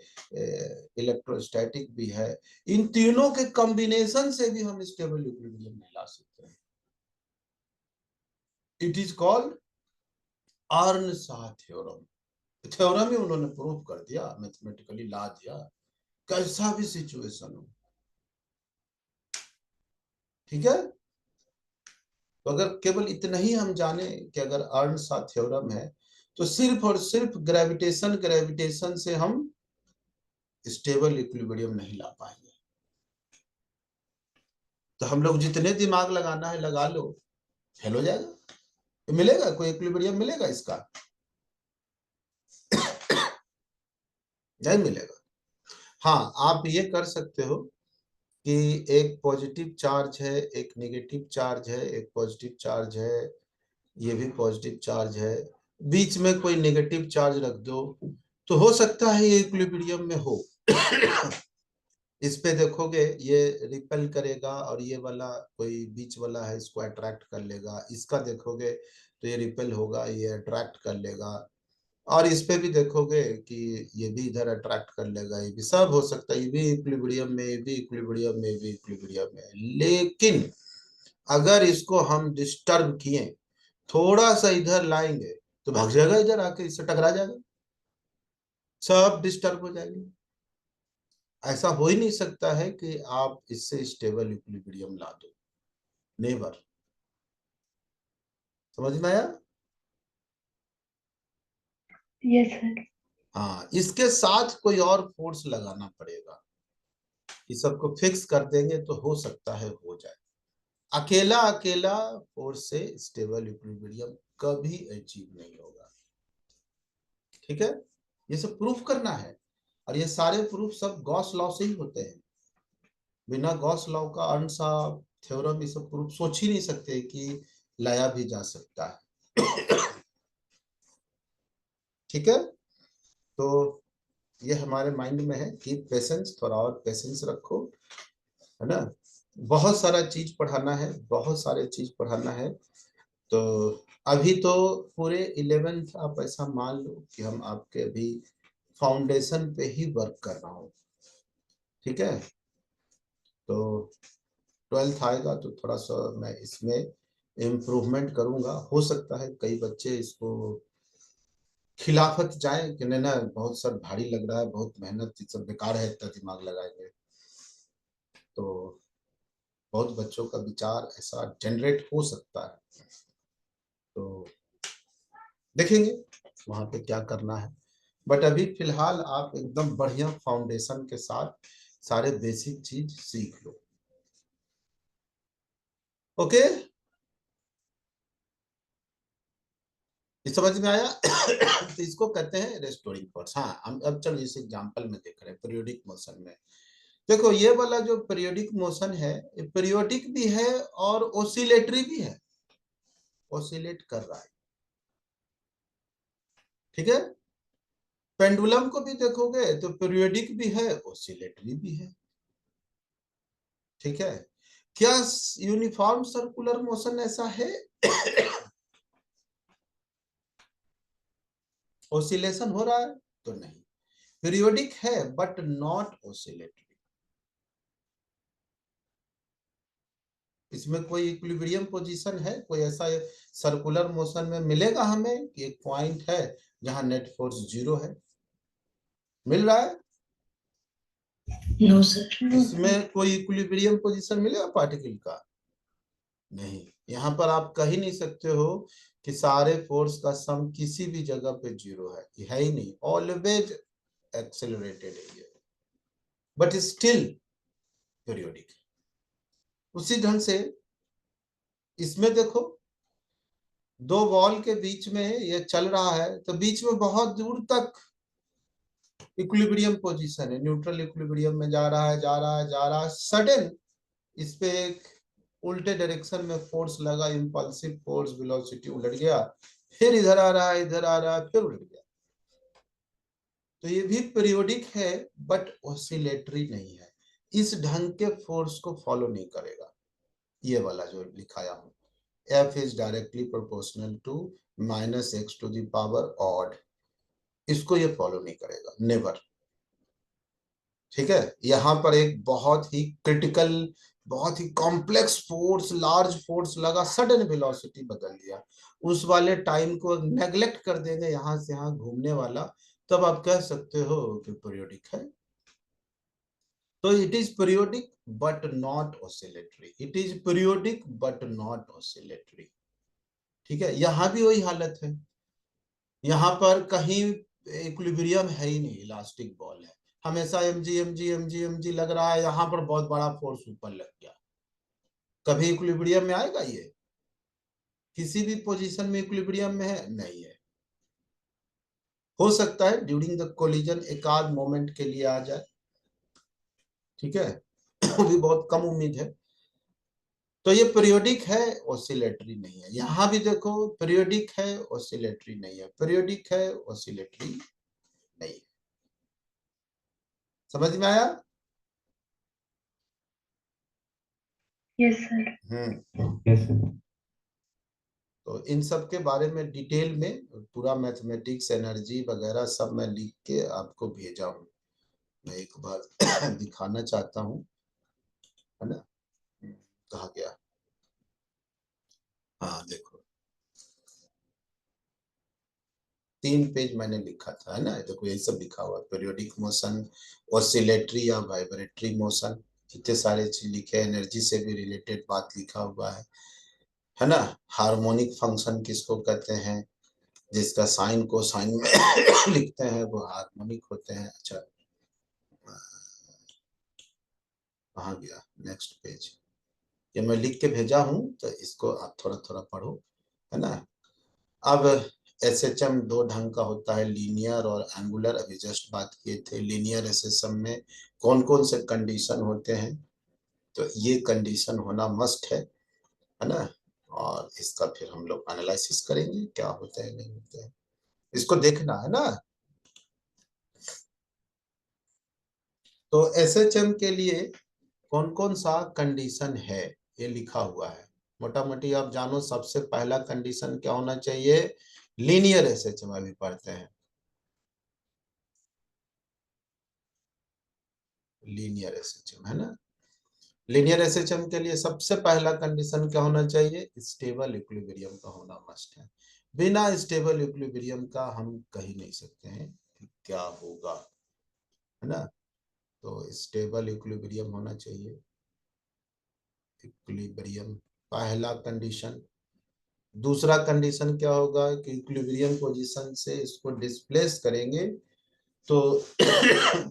इलेक्ट्रोस्टैटिक भी है, इन तीनों के कॉम्बिनेशन से भी हम स्टेबल इक्विलिब्रियम नहीं ला सकते हैं। It is called Earnshaw theorem. Theorem ही उन्होंने प्रूव कर दिया, मैथमेटिकली ला दिया, कैसा भी सिचुएशन हो। ठीक है। तो अगर केवल इतना ही हम जाने कि अगर अर्नशा थ्योरम है तो सिर्फ और सिर्फ ग्रेविटेशन से हम स्टेबल इक्विलिब्रियम नहीं ला पाएंगे। तो हम लोग जितने दिमाग लगाना है लगा लो, फेल हो जाएगा। तो मिलेगा कोई इक्विलिब्रियम, मिलेगा इसका? नहीं मिलेगा। हाँ, आप ये कर सकते हो कि एक पॉजिटिव चार्ज है, एक नेगेटिव चार्ज है, एक पॉजिटिव चार्ज है, ये भी पॉजिटिव चार्ज है, बीच में कोई नेगेटिव चार्ज रख दो, तो हो सकता है ये इक्विलिब्रियम में हो। इस पे देखोगे ये रिपेल करेगा और ये वाला कोई बीच वाला है इसको अट्रैक्ट कर लेगा, इसका देखोगे तो ये रिपेल होगा, ये अट्रैक्ट कर लेगा, और इस पे भी देखोगे कि ये भी इधर अट्रैक्ट कर लेगा, ये भी सब हो सकता है, ये भी इक्विलिब्रियम में, ये भी इक्विलिब्रियम में, ये भी इक्विलिब्रियम में। लेकिन अगर इसको हम डिस्टर्ब किए, थोड़ा सा इधर लाएंगे तो भाग जाएगा, इधर आके इससे टकरा जाएगा, सब डिस्टर्ब हो जाएंगे। ऐसा हो ही नहीं सकता है कि आप इससे स्टेबल इक्विलिब्रियम ला दो, नेवर। समझ में आया? Yes sir. हाँ, इसके साथ कोई और फोर्स लगाना पड़ेगा। इस सबको फिक्स कर देंगे तो हो सकता है हो जाए। अकेला अकेला फोर्स से स्टेबल इक्विलिब्रियम कभी अचीव नहीं होगा। ठीक है, ये सब प्रूफ करना है, और ये सारे प्रूफ सब गॉस लॉ से ही होते हैं। बिना गॉस लॉ का अर्नशा थ्योरम ये सब प्रूफ सोच ही नहीं सकते कि लाया भी जा सकता है। ठीक है, तो ये हमारे माइंड में है कि पेशेंस, थोड़ा और पेशेंस रखो, है ना। बहुत सारा चीज पढ़ाना है, बहुत सारे चीज पढ़ाना है। तो अभी तो पूरे 11th आप ऐसा मान लो कि हम आपके अभी फाउंडेशन पे ही वर्क कर रहा हूँ। ठीक है, तो 12th आएगा तो थोड़ा सा मैं इसमें इम्प्रूवमेंट करूंगा। हो सकता है कई बच्चे इसको खिलाफत जाए कि नहीं ना, बहुत सर भारी लग रहा है, बहुत मेहनत, ये सब बेकार है, इतना दिमाग लगाएंगे। तो बहुत बच्चों का विचार ऐसा जनरेट हो सकता है, तो देखेंगे वहां पे क्या करना है। बट अभी फिलहाल आप एकदम बढ़िया फाउंडेशन के साथ सारे बेसिक चीज सीख लो। ओके, ये समझ में आया? तो इसको कहते हैं रेस्टोरिंग फोर्स। हाँ, हम अब चलो इस एग्जांपल में देख रहे हैं पीरियोडिक मोशन में। देखो ये वाला जो पीरियोडिक मोशन है, ये पीरियोडिक भी है और ओसिलेटरी भी है, ओसिलेट कर रहा है। ठीक है, पेंडुलम को भी देखोगे तो पीरियोडिक भी है, ओसिलेटरी भी है। ठीक है, क्या यूनिफॉर्म सर्कुलर मोशन ऐसा है? ओसिलेशन हो रहा है तो नहीं, पीरियोडिक है बट नॉट ओसिलेटरी। इसमें कोई इक्विलिब्रियम पोजीशन है, कोई ऐसा सर्कुलर मोशन में मिलेगा हमें कि एक पॉइंट है जहां नेट फोर्स 0 है? मिल रहा है? No sir. इसमें कोई इक्विलिब्रियम पोजीशन मिलेगा पार्टिकल का? नहीं। यहाँ पर आप कह ही नहीं सकते हो कि सारे फोर्स का सम किसी भी जगह पे 0 है, ये है ही नहीं, ऑलवेज एक्सेलरेटेड है ये, बट स्टिल पीरियोडिक। उसी ढंग से इसमें देखो, दो बॉल के बीच में ये चल रहा है तो बीच में बहुत दूर तक इक्विलिब्रियम पोजीशन है, न्यूट्रल इक्विलिब्रियम में जा रहा है, जा रहा है, जा रहा है, सडन इस पे एक उल्टे डायरेक्शन में फोर्स लगा, इंपल्सिव फोर्स, वेलोसिटी उलट गया, फिर इधर आ रहा है, इधर आ रहा है, फिर उलट गया। तो ये भी पीरियोडिक है बट ऑसिलेटरी नहीं है, इस ढंग के फोर्स को फॉलो नहीं करेगा। ये वाला जो लिखाया हूं, F is directly proportional to -x to the power odd, इसको ये फॉलो नहीं करेगा, नेवर। ठीक है, यहाँ पर एक बहुत ही क्रिटिकल, बहुत ही कॉम्प्लेक्स फोर्स, लार्ज फोर्स लगा, सडन वेलोसिटी बदल दिया, उस वाले टाइम को नेग्लेक्ट कर देंगे, यहां से यहां घूमने वाला, तब आप कह सकते हो कि पीरियोडिक है। तो it is periodic but not oscillatory, it is periodic but not oscillatory. ठीक है, यहां भी वही हालत है, यहाँ पर कहीं इक्विलिब्रियम है ही नहीं, इलास्टिक बॉल है, हमेशा mg लग रहा है, यहाँ पर बहुत बड़ा फोर्स ऊपर लग गया, कभी इक्विलिब्रियम में आएगा ये? किसी भी पोजीशन में इक्विलिब्रियम में है? नहीं है। हो सकता है ड्यूरिंग द कोलिजन एक आध मोमेंट के लिए आ जाए, ठीक है, वो भी बहुत कम उम्मीद है। तो ये पीरियोडिक है, ऑसिलेटरी नहीं है। यहां भी देखो, पीरियोडिक है, ऑसिलेटरी नहीं है, पीरियोडिक है, ऑसिलेटरी नहीं है। समझ में आया? Yes sir. Yes sir. तो इन सब के बारे में डिटेल में पूरा मैथमेटिक्स, एनर्जी वगैरह सब मैं लिख के आपको भेजा हूँ, मैं एक बार दिखाना चाहता हूँ, है ना। कहा गया, हाँ देखो, 3 पेज मैंने लिखा था, है ना। देखो यही सब लिखा हुआ, पीरियोडिक मोशन, ऑसिलेटरी या वाइब्रेटरी मोशन, इतने सारे चीज लिखे, एनर्जी से भी रिलेटेड बात लिखा हुआ है ना। हार्मोनिक फंक्शन किसको कहते हैं, जिसका साइन को साइन में लिखते हैं वो हार्मोनिक होते हैं। अच्छा कहाँ गया, नेक्स्ट पेज। ये मैं लिख के भेजा हूं तो इसको आप थोड़ा थोड़ा पढ़ो, है ना। अब एसएचएम दो ढंग का होता है, लीनियर और एंगुलर। अभी जस्ट बात किए थे लीनियर एसएचएम में कौन कौन से कंडीशन होते हैं, तो ये कंडीशन होना मस्ट है ना। और इसका फिर हम लोग एनालिसिस करेंगे क्या होता है नहीं होता है, इसको देखना है ना। तो एसएचएम के लिए कौन कौन सा कंडीशन है ये लिखा हुआ है। मोटा मोटी आप जानो, सबसे पहला कंडीशन क्या होना चाहिए, लीनियर एसएचएम अभी पढ़ते हैं। लीनियर एसएचएम है ना। लीनियर एसएचएम के लिए सबसे पहला कंडीशन क्या होना चाहिए, स्टेबल इक्विलिब्रियम का होना मस्ट है। बिना स्टेबल इक्विलिब्रियम का हम कह नहीं सकते हैं कि क्या होगा, है ना। तो स्टेबल इक्विलिब्रियम होना चाहिए, इक्विलिब्रियम पहला कंडीशन। दूसरा कंडीशन क्या होगा कि इक्विलिब्रियम पोजीशन से इसको डिस्प्लेस करेंगे तो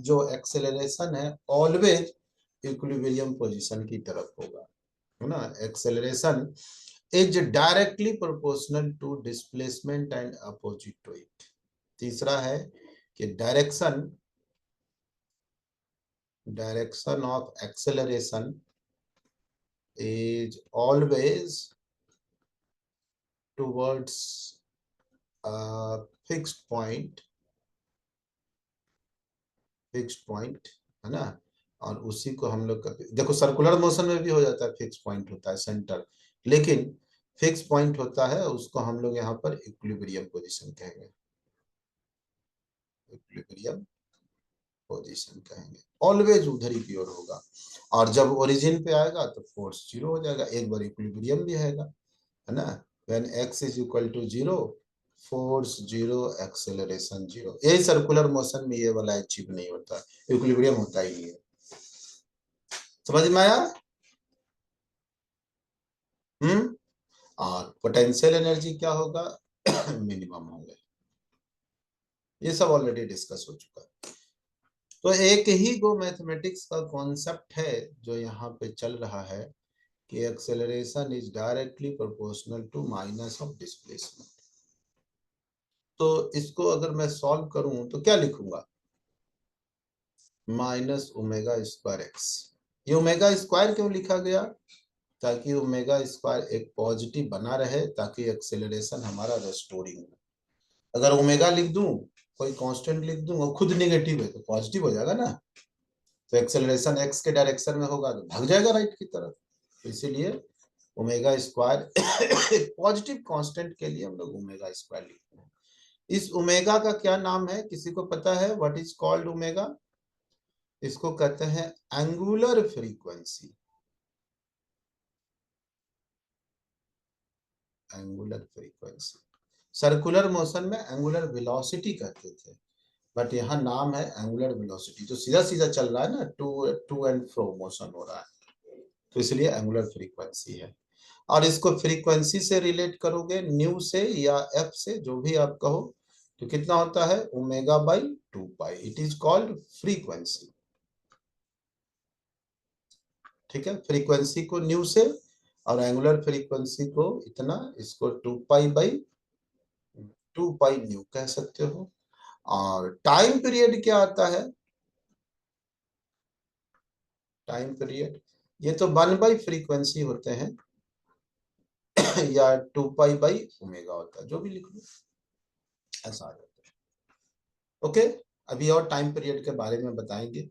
जो एक्सेलरेशन है ऑलवेज इक्विलिब्रियम पोजीशन की तरफ होगा, है ना। Acceleration is directly proportional to displacement and opposite to it. तीसरा है कि direction of acceleration is always towards a fixed point है ना। और उसी को हम लोग देखो सर्कुलर मोशन में भी हो जाता है, फिक्स पॉइंट होता है सेंटर, लेकिन फिक्स पॉइंट होता है उसको हम लोग यहाँ पर इक्विलिब्रियम पोजीशन कहेंगे, इक्विलिब्रियम पोजीशन कहेंगे। ऑलवेज उधर ही की ओर होगा, और जब ओरिजिन पे आएगा तो फोर्स जीरो हो जाएगा, एक बार इक्विलिब्रियम भी आएगा, है ना। When x is equal to zero, force zero, acceleration zero. यही सर्कुलर मोशन में ये वाला अचीव नहीं होता, इक्विलिब्रियम होता ही नहीं है। समझ में आया। और पोटेंशियल एनर्जी क्या होगा, मिनिमम होगा। ये सब ऑलरेडी डिस्कस हो चुका है। तो एक ही गो मैथमेटिक्स का कॉन्सेप्ट है जो यहाँ पे चल रहा है कि acceleration is directly proportional to minus of displacement. तो इसको अगर मैं सॉल्व करूं तो क्या लिखूंगा, माइनस ओमेगा स्क्वायर एक्स। ये ओमेगा स्क्वायर क्यों लिखा गया, ताकि ओमेगा स्क्वायर एक पॉजिटिव बना रहे, ताकि एक्सेलरेशन हमारा रेस्टोरिंग हो। अगर ओमेगा लिख दूं, कोई कांस्टेंट लिख दूं और खुद नेगेटिव है तो पॉजिटिव हो जाएगा ना। तो एक्सेलरेशन एक्स के डायरेक्शन में होगा तो भाग जाएगा राइट की तरफ। तो इसीलिए ओमेगा स्क्वायर एक पॉजिटिव कांस्टेंट के लिए हम लोग ओमेगा स्क्वायर लिखते हैं। इस ओमेगा का क्या नाम है, किसी को पता है, व्हाट इज कॉल्ड ओमेगा? इसको कहते हैं angular frequency. Angular frequency, circular motion में एंगुलर वेलोसिटी कहते थे, बट यहाँ नाम है एंगुलर वेलोसिटी। जो सीधा सीधा चल रहा है ना, टू एंड फ्रो मोशन हो रहा है, तो इसलिए एंगुलर फ्रीक्वेंसी है। और इसको फ्रीक्वेंसी से रिलेट करोगे, न्यू से या एफ से, जो भी आप कहो, तो कितना होता है, omega by 2 pi. It is called frequency. ठीक है, फ्रीक्वेंसी को न्यू से और एंगुलर फ्रीक्वेंसी को इतना, इसको 2 पाई बाई 2 पाई न्यू कह सकते हो। और टाइम पीरियड क्या आता है, टाइम पीरियड ये तो 1 बाई फ्रीक्वेंसी होते हैं या 2 पाई बाई ओमेगा होता है, जो भी लिख लो ऐसा आ जाता है। ओके, अभी और टाइम पीरियड के बारे में बताएंगे।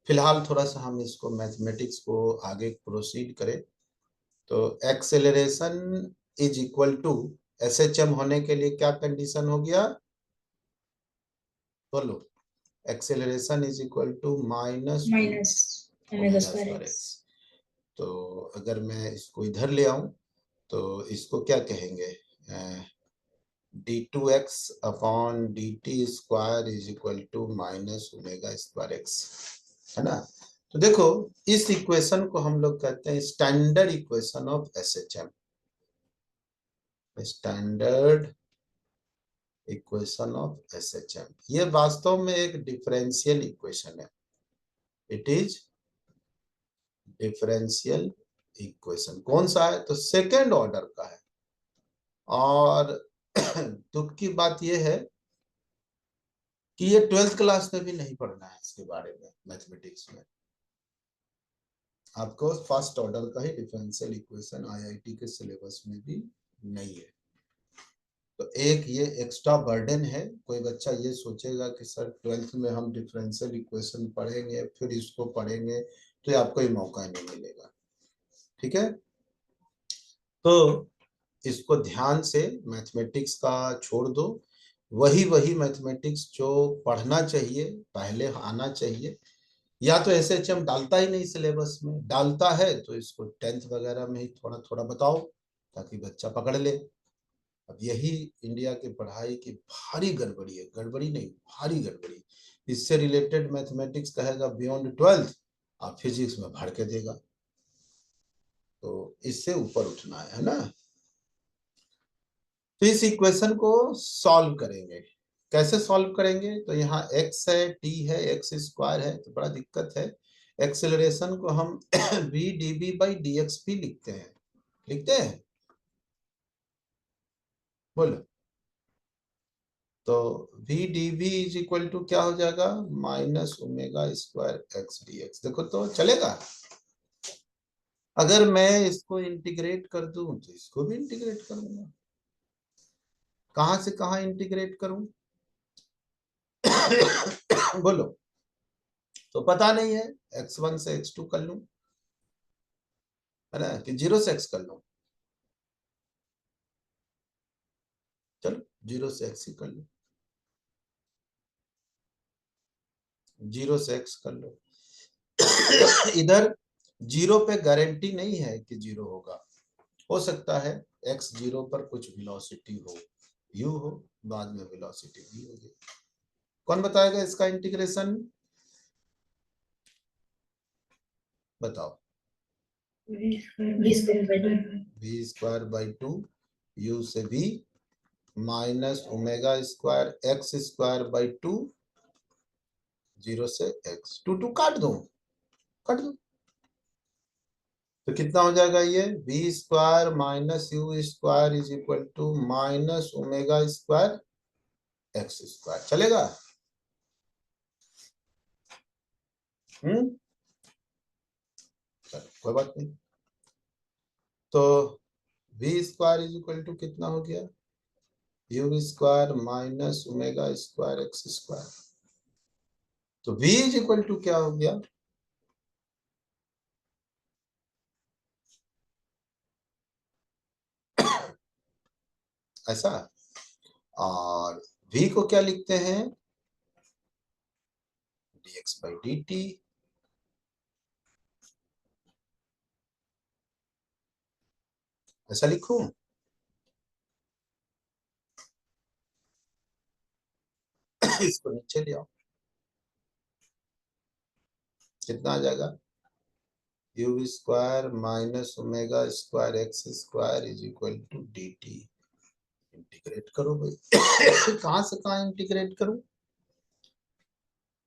फिलहाल थोड़ा सा हम इसको मैथमेटिक्स को आगे प्रोसीड करें। तो acceleration is equal to SHM होने के लिए क्या कंडीशन हो गया, बोलो। Acceleration is equal to minus omega square x. तो अगर मैं इसको इधर ले आऊं तो इसको क्या कहेंगे, d2x upon dt square is equal to minus omega square x, है ना। तो देखो इस इक्वेशन को हम लोग कहते हैं standard equation of SHM, standard equation of SHM. ये वास्तव में एक डिफरेंशियल इक्वेशन है, इट इज डिफरेंशियल इक्वेशन। कौन सा है? तो सेकेंड ऑर्डर का है। और दुख की बात यह है कि ये 12th क्लास में भी नहीं पढ़ना है इसके बारे में, मैथमेटिक्स में। आपको फर्स्ट ऑर्डर का ही डिफरेंशियल इक्वेशन आईआईटी के सिलेबस में भी नहीं है। तो एक ये एक्स्ट्रा बर्डन है। कोई बच्चा ये सोचेगा कि सर 12th में हम डिफरेंशियल इक्वेशन पढ़ेंगे फिर इसको पढ़ेंगे, तो आपको ये मौका नहीं मिलेगा। ठीक है, तो इसको ध्यान से मैथमेटिक्स का छोड़ दो। वही मैथमेटिक्स जो पढ़ना चाहिए, पहले आना चाहिए। या तो एसएचएम डालता ही नहीं सिलेबस में, डालता है तो इसको 10th वगैरह में ही थोड़ा थोड़ा बताओ ताकि बच्चा पकड़ ले। अब यही इंडिया की पढ़ाई की भारी गड़बड़ी है, गड़बड़ी नहीं भारी गड़बड़ी। इससे रिलेटेड मैथमेटिक्स कहेगा बियॉन्ड 12th, आप फिजिक्स में भर के देगा। तो इससे ऊपर उठना है ना। तो इस इक्वेशन को सॉल्व करेंगे। कैसे सॉल्व करेंगे? तो यहाँ x है, t है, x स्क्वायर है, तो बड़ा दिक्कत है। एक्सेलरेशन को हम v dv by dx भी लिखते हैं, बोलो। तो v dv is equal to क्या हो जाएगा? Minus omega square x dx। देखो तो चलेगा। अगर मैं इसको इंटीग्रेट कर दूं तो इसको भी इंटीग्रेट करूंगा। कहां से कहां इंटीग्रेट करूं? बोलो। तो पता नहीं है, x1 से x2 कर लूं, है ना, कि 0 से x कर लूं। चलो 0 से x ही कर लो, 0 से x कर लो। इधर 0 पे गारंटी नहीं है कि 0 होगा। हो सकता है x 0 पर कुछ वेलोसिटी हो, u हो, बाद में वेलोसिटी v होगी। कौन बताएगा इसका इंटीग्रेशन? बताओ। v स्क्वायर बाई 2 u से v minus omega square x square by 2 0 से x। 2 काट दो। तो कितना हो जाएगा ये? v square minus u square is equal to minus omega square x square. चलेगा? चलो कोई बात नहीं। तो v square is equal to कितना हो गया? U square minus omega square x square. तो v इज इक्वल टू क्या हो गया? ऐसा। और v को क्या लिखते हैं? dx by dt। ऐसा लिखूं? इसको नीचे ले आओ। कितना आ जाएगा? U square minus omega square x square is equal to d t. Integrate करो भाई। कहां से कहां इंटीग्रेट करूं?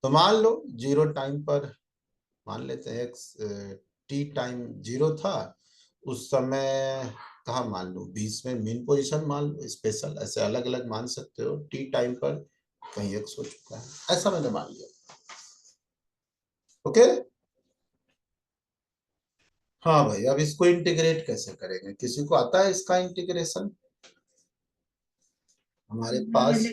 तो मान लो 0 टाइम पर, मान लेते हैं एक्स टी टाइम 0 था उस समय। कहा मान लो 20 में मीन पोजीशन मान लो, स्पेशल, ऐसे अलग अलग मान सकते हो। टी टाइम पर कहीं एक्स हो चुका है, ऐसा मैंने मान लिया। ओके। हाँ भाई, अब इसको इंटीग्रेट कैसे करेंगे? किसी को आता है इसका इंटीग्रेशन? हमारे पास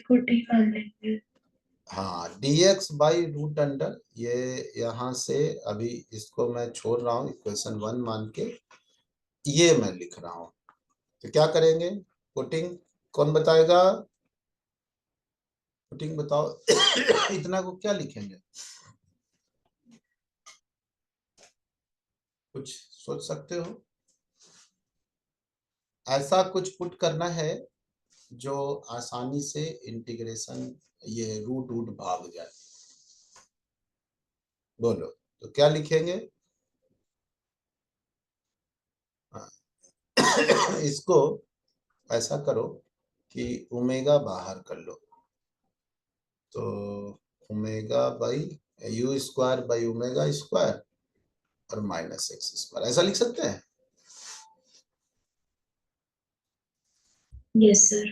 हाँ dx बाई रूट अंडर, ये यहाँ से अभी इसको मैं छोड़ रहा हूँ इक्वेशन 1 मान के, ये मैं लिख रहा हूँ। तो क्या करेंगे? पुटिंग। कौन बताएगा? पुटिंग बताओ। इतना को क्या लिखेंगे? कुछ सोच सकते हो? ऐसा कुछ पुट करना है जो आसानी से इंटीग्रेशन, ये रूट रूट भाग जाए। बोलो तो क्या लिखेंगे? हाँ। इसको ऐसा करो, कि ओमेगा बाहर कर लो, तो omega by you square by omega square और माइनस एक्स स्क्वायर, ऐसा लिख सकते हैं। Yes sir.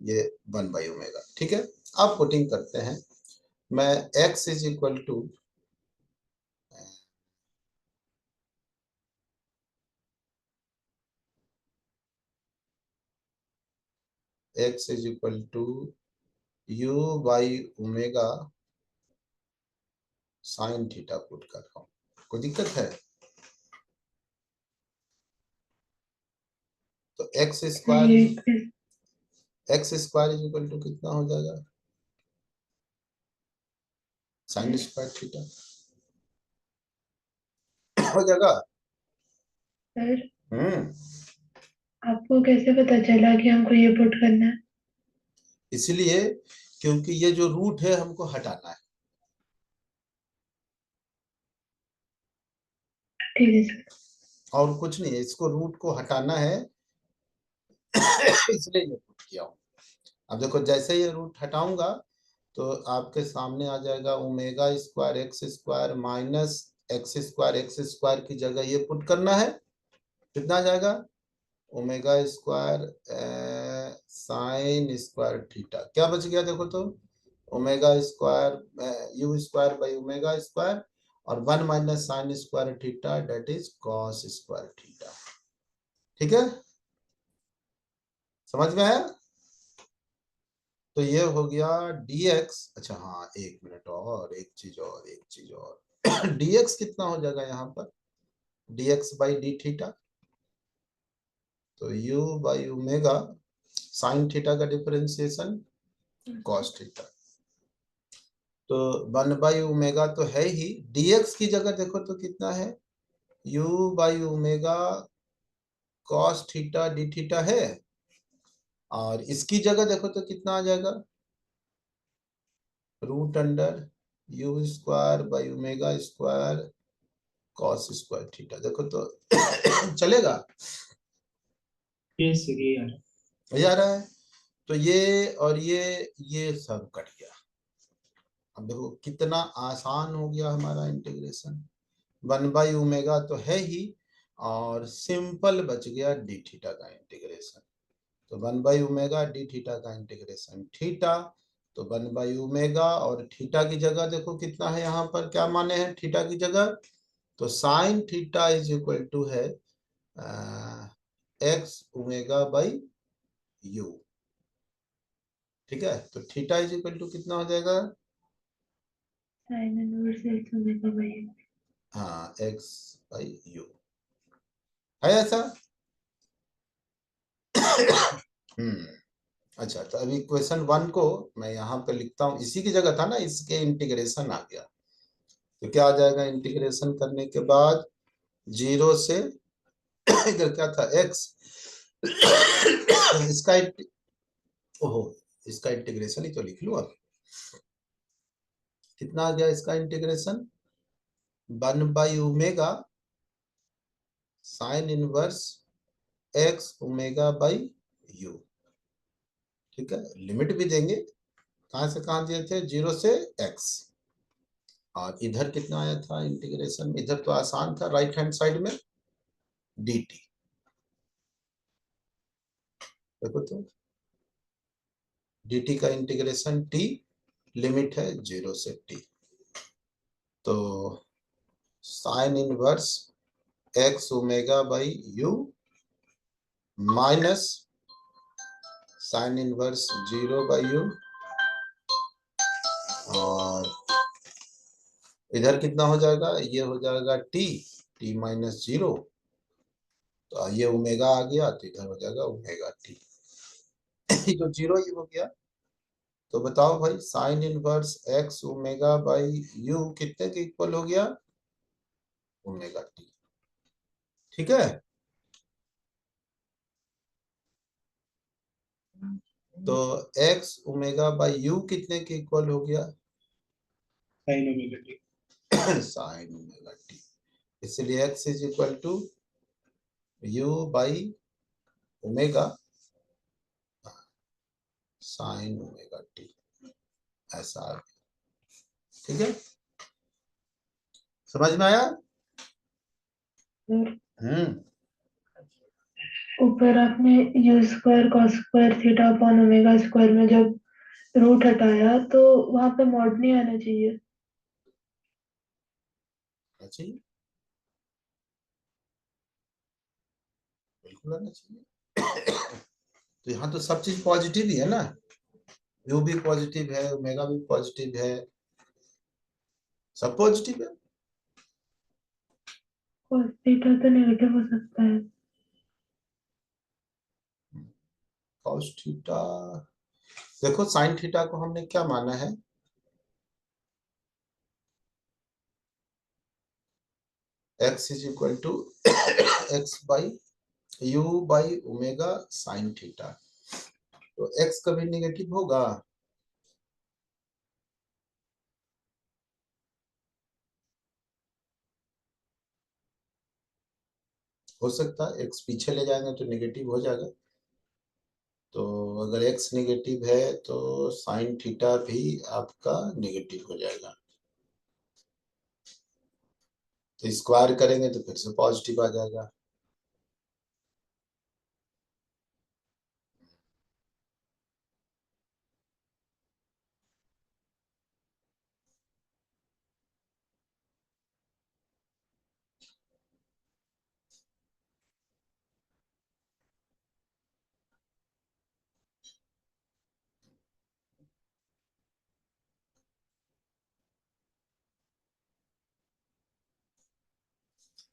ये 1/ओमेगा, ठीक है। अब पुटिंग करते हैं, मैं x is equal to u by omega sine theta put कर रहा हूं, कोई दिक्कत है? तो x square is equal to कितना हो जाएगा, साइन स्क्वायर थीटा हो जाएगा। सर हम्म, आपको कैसे पता चला कि हमको ये पुट करना है? इसलिए क्योंकि ये जो रूट है हमको हटाना है। ठीक है सर। और कुछ नहीं है, इसको रूट को हटाना है इसलिए ये पुट किया हूं। अब देखो जैसे ये रूट हटाऊंगा तो आपके सामने आ जाएगा omega square x square minus x square की जगह ये पुट करना है, कितना आ जाएगा, omega square sine square theta, क्या बच गया देखो तो, omega square u square by omega square और 1 minus sine square theta that is cos square theta. ठीक है, समझ में आया? तो ये हो गया dx। अच्छा हाँ, एक मिनट और, एक चीज और dx कितना हो जाएगा यहाँ पर, dx बाई डी थीटा, तो u by omega sine theta का डिफरेंशिएशन कॉस थीटा, तो 1/ओमेगा तो है ही, dx की जगह देखो तो कितना है, u by omega cos theta d theta है, और इसकी जगह देखो तो कितना आ जाएगा, root under u square by omega square cos square theta, देखो तो चलेगा, यस सर, ये यार ये आ रहा है। तो ये और ये सब कट गया। अब देखो कितना आसान हो गया हमारा इंटीग्रेशन, 1/ओमेगा तो है ही और सिंपल बच गया डी थीटा का इंटीग्रेशन, तो 1/ओमेगा डी थीटा का इंटीग्रेशन थीटा, तो 1/ओमेगा और थीटा की जगह देखो कितना है, यहाँ पर क्या माने हैं थीटा की जगह, तो sine theta is equal to है एक्स ओमेगा बाई यू। ठीक है, तो थीटा इज इक्वल टू कितना हो जाएगा, sign inverse x omega by you. हाँ एक्स बाई यू, है ऐसा? अच्छा, तो अभी क्वेश्चन 1 को मैं यहाँ पे लिखता हूँ, इसी की जगह था ना, इसके इंटीग्रेशन आ गया, तो क्या आ जाएगा इंटीग्रेशन करने के बाद 0 से इधर क्या था x इसका ओहो, इसका इंटीग्रेशन ही तो लिख लूं, अब कितना आ गया इसका इंटीग्रेशन, 1/ओमेगा sine inverse x omega by u. ठीक है, लिमिट भी देंगे, कहां से कहां दिए थे, 0 से x, और इधर कितना आया था इंटीग्रेशन में, इधर तो आसान था, राइट हैंड साइड में dt, देखो तो dt का इंटीग्रेशन t, लिमिट है 0 से t, तो sign inverse x omega by you minus sine inverse 0/u, और इधर कितना हो जाएगा, ये हो जाएगा t माइनस 0, तो ये ओमेगा आ गया, तो इधर हो जाएगा ओमेगा t तो 0 ही हो गया। तो बताओ भाई, sign inverse x omega by you कितने के इक्वल हो गया, ओमेगा t। ठीक है, तो एक्स ओमेगा बाई यू कितने के इक्वल हो गया, sine omega t. Sine omega t, इसलिए x is equal to u by omega sine omega t, ऐसा आ गया। ठीक है, समझ में आया? ऊपर आपने you square cos square theta upon omega square में जब रूट हटाया तो वहां पे मॉड नहीं आना चाहिए। अच्छा, बिल्कुल आना चाहिए। तो यहाँ तो सब चीज पॉजिटिव ही है ना, यू भी पॉजिटिव है, ओमेगा भी पॉजिटिव है, सब पॉजिटिव है। कॉस थीटा तो नेगेटिव हो सकता है। कॉस थीटा, देखो साइन थीटा को हमने क्या माना है, x is equal to x by u by omega sine theta. तो x कभी नेगेटिव होगा? हो सकता है, x पीछे ले जाएंगे तो नेगेटिव हो जाएगा। तो अगर x नेगेटिव है तो साइन थीटा भी आपका नेगेटिव हो जाएगा। तो स्क्वायर करेंगे तो फिर से पॉजिटिव आ जाएगा।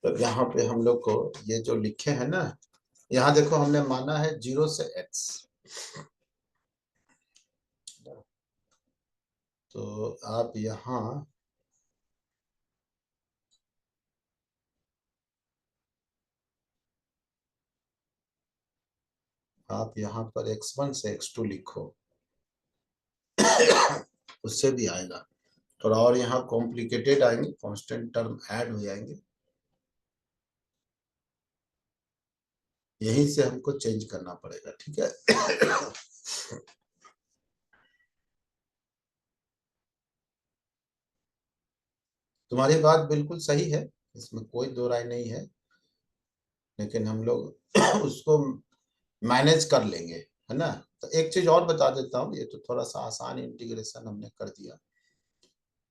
तो यहाँ पे हम लोग को ये जो लिखे हैं ना, यहाँ देखो हमने माना है 0 से x। तो आप यहाँ पर x1 से x2 लिखो। उससे भी आएगा थोड़ा, और यहाँ कॉम्प्लिकेटेड आएंगे, कांस्टेंट टर्म ऐड हो जाएंगे, यहीं से हमको चेंज करना पड़ेगा। ठीक है, तुम्हारी बात बिल्कुल सही है, इसमें कोई दो राय नहीं है, लेकिन हम लोग उसको मैनेज कर लेंगे, है ना। तो एक चीज और बता देता हूँ, ये तो थोड़ा सा आसान इंटीग्रेशन हमने कर दिया।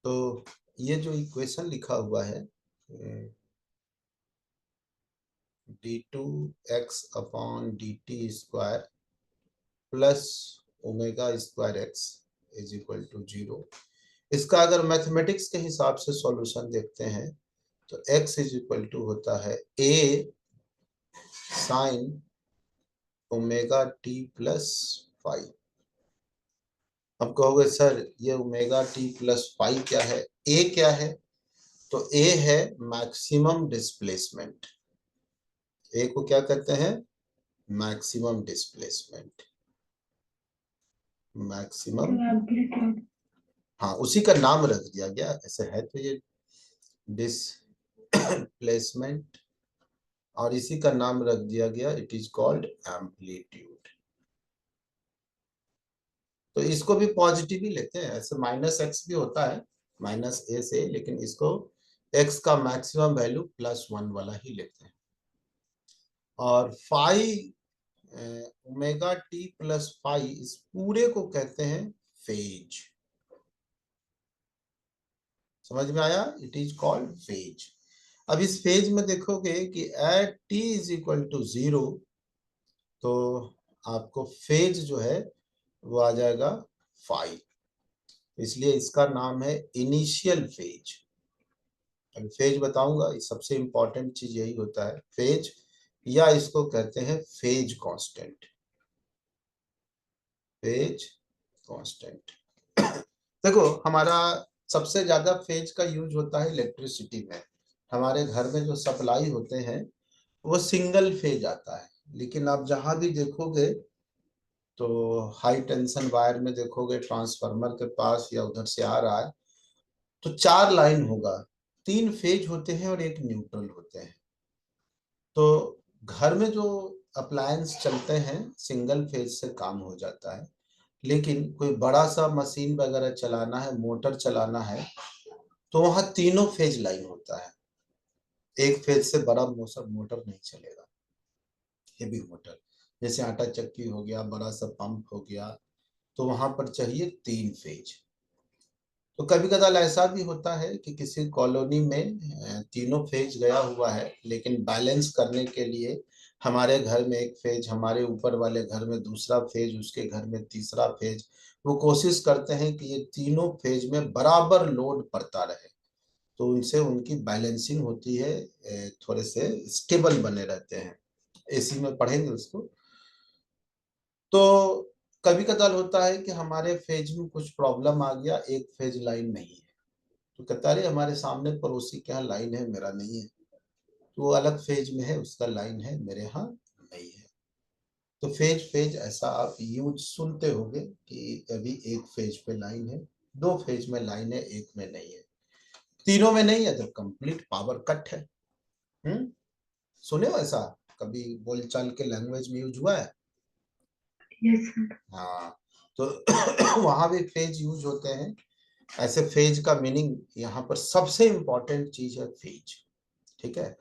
तो ये जो इक्वेशन लिखा हुआ है d2x upon dt square plus omega square x is equal to 0, इसका अगर मैथमेटिक्स के हिसाब से सॉल्यूशन देखते हैं तो x इज इक्वल टू होता है a sine omega t plus five. अब कहोगे सर ये ओमेगा टी प्लस फाइव क्या है, a क्या है? तो a है मैक्सिमम डिस्प्लेसमेंट। a को क्या कहते हैं? Maximum displacement, maximum, amplitude. हाँ उसी का नाम रख दिया गया, ऐसे है तो ये डिस्प्लेसमेंट, और इसी का नाम रख दिया गया, इट इज कॉल्ड एम्पलीट्यूड। तो इसको भी पॉजिटिव ही लेते हैं, ऐसे माइनस एक्स भी होता है माइनस ए से, लेकिन इसको एक्स का मैक्सिमम वैल्यू +1 वाला ही लेते हैं। और ओमेगा टी प्लस फाइव, इस पूरे को कहते हैं फेज। समझ में आया? It is called phase. अब इस फेज में देखोगे कि at t is equal to 0, तो आपको फेज जो है वो आ जाएगा 5, इसलिए इसका नाम है इनिशियल फेज। अभी फेज बताऊंगा, सबसे इंपॉर्टेंट चीज यही होता है फेज, या इसको कहते हैं फेज कांस्टेंट, फेज कांस्टेंट। देखो हमारा सबसे ज्यादा फेज का यूज होता है इलेक्ट्रिसिटी में। हमारे घर में जो सप्लाई होते हैं वो सिंगल फेज आता है, लेकिन आप जहां भी देखोगे तो हाई टेंशन वायर में देखोगे ट्रांसफार्मर के पास या उधर से आ रहा है तो 4 लाइन होगा, 3 फेज होते हैं और एक न्यूट्रल होते हैं। तो घर में जो अप्लायंस चलते हैं सिंगल फेज से काम हो जाता है, लेकिन कोई बड़ा सा मशीन वगैरह चलाना है, मोटर चलाना है, तो वहां तीनों फेज लाइन होता है। एक फेज से बड़ा मोटर नहीं चलेगा, हेवी मोटर, जैसे आटा चक्की हो गया, बड़ा सा पंप हो गया, तो वहां पर चाहिए 3 फेज। तो कभी कदार ऐसा भी होता है कि किसी कॉलोनी में तीनों फेज गया हुआ है, लेकिन बैलेंस करने के लिए हमारे घर में एक फेज, हमारे ऊपर वाले घर में दूसरा फेज, उसके घर में तीसरा फेज, वो कोशिश करते हैं कि ये तीनों फेज में बराबर लोड पड़ता रहे, तो उनसे उनकी बैलेंसिंग होती है, थोड़े से स्टेबल बने रहते हैं। एसी में पढ़ेंगे उसको। तो कभी कदार होता है कि हमारे फेज में कुछ प्रॉब्लम आ गया, एक फेज लाइन नहीं है, तो कहता है हमारे सामने पड़ोसी के यहाँ लाइन है, मेरा नहीं है, तो वो अलग फेज में है, उसका लाइन है, मेरे यहाँ नहीं है। तो फेज फेज ऐसा आप यूज सुनते होंगे कि अभी एक फेज पे लाइन है, 2 फेज में लाइन है, एक में नहीं है, तीनों में नहीं है तो कंप्लीट पावर कट है। सुने हो ऐसा कभी बोलचाल के लैंग्वेज में यूज हुआ है? Yes sir. हाँ, तो वहां भी फेज यूज होते हैं। ऐसे फेज का मीनिंग यहाँ पर सबसे इंपॉर्टेंट चीज है फेज, ठीक है।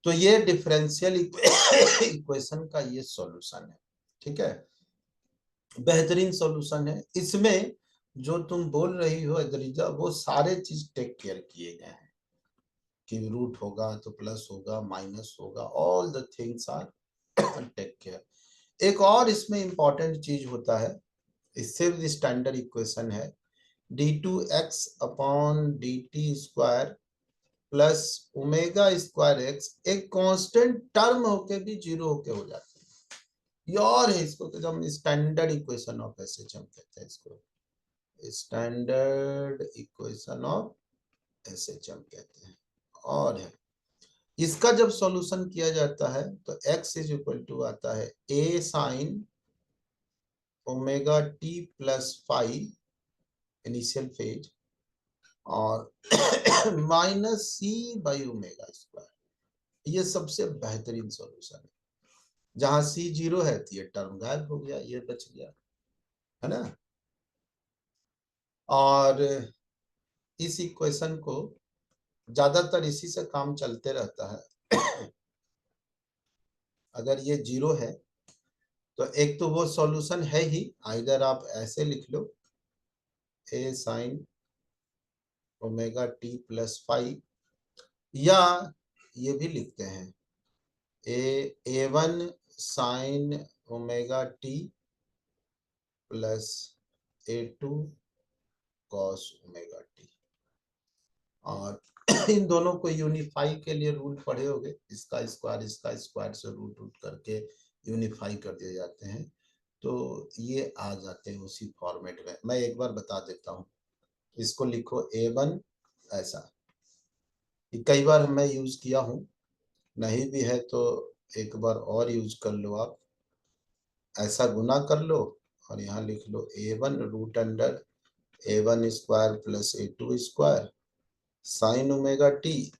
तो ये डिफरेंशियल इक्वेशन का ये सॉल्यूशन है, ठीक है, बेहतरीन सॉल्यूशन है। इसमें जो तुम बोल रही हो अद्रिजा, वो सारे चीज टेक केयर किए गए हैं कि रूट होगा तो प्लस होगा, माइनस होगा, all the things are take care. एक और इसमें इंपॉर्टेंट चीज होता है, इससे भी स्टैंडर्ड इक्वेशन है, d2x upon dt square plus omega square x, एक कांस्टेंट टर्म होके भी जीरो होके हो जाती है। ये और है, इसको तो हम स्टैंडर्ड इक्वेशन ऑफ एसएचएम कहते हैं, इसको स्टैंडर्ड इक्वेशन ऑफ एसएचएम कहते हैं। और है, इसका जब सॉल्यूशन किया जाता है तो x इज इक्वल टू आता है a sine omega t plus five initial phase और minus c by omega square. ये सबसे बेहतरीन सॉल्यूशन है। जहां सी 0 है तो ये टर्म गायब हो गया, ये बच गया, है ना। और इस इक्वेशन को ज्यादातर इसी से काम चलते रहता है। अगर ये 0 है तो एक तो वो सॉल्यूशन है ही, आइदर आप ऐसे लिख लो a sine omega t plus five, या ये भी लिखते हैं a one sine omega t plus a two cos omega t. और इन दोनों को यूनिफाई के लिए रूल पढ़े होंगे, इसका स्क्वायर से रूट रूट करके यूनिफाई कर दिए जाते हैं, तो ये आ जाते हैं उसी फॉर्मेट में। मैं एक बार बता देता हूँ, इसको लिखो a1 ऐसा, कई बार मैं यूज किया हूँ, नहीं भी है तो एक बार और यूज कर लो आप, ऐसा गुना कर लो और यहाँ लिख लो a1 root under a1 square plus a2 square sine omega t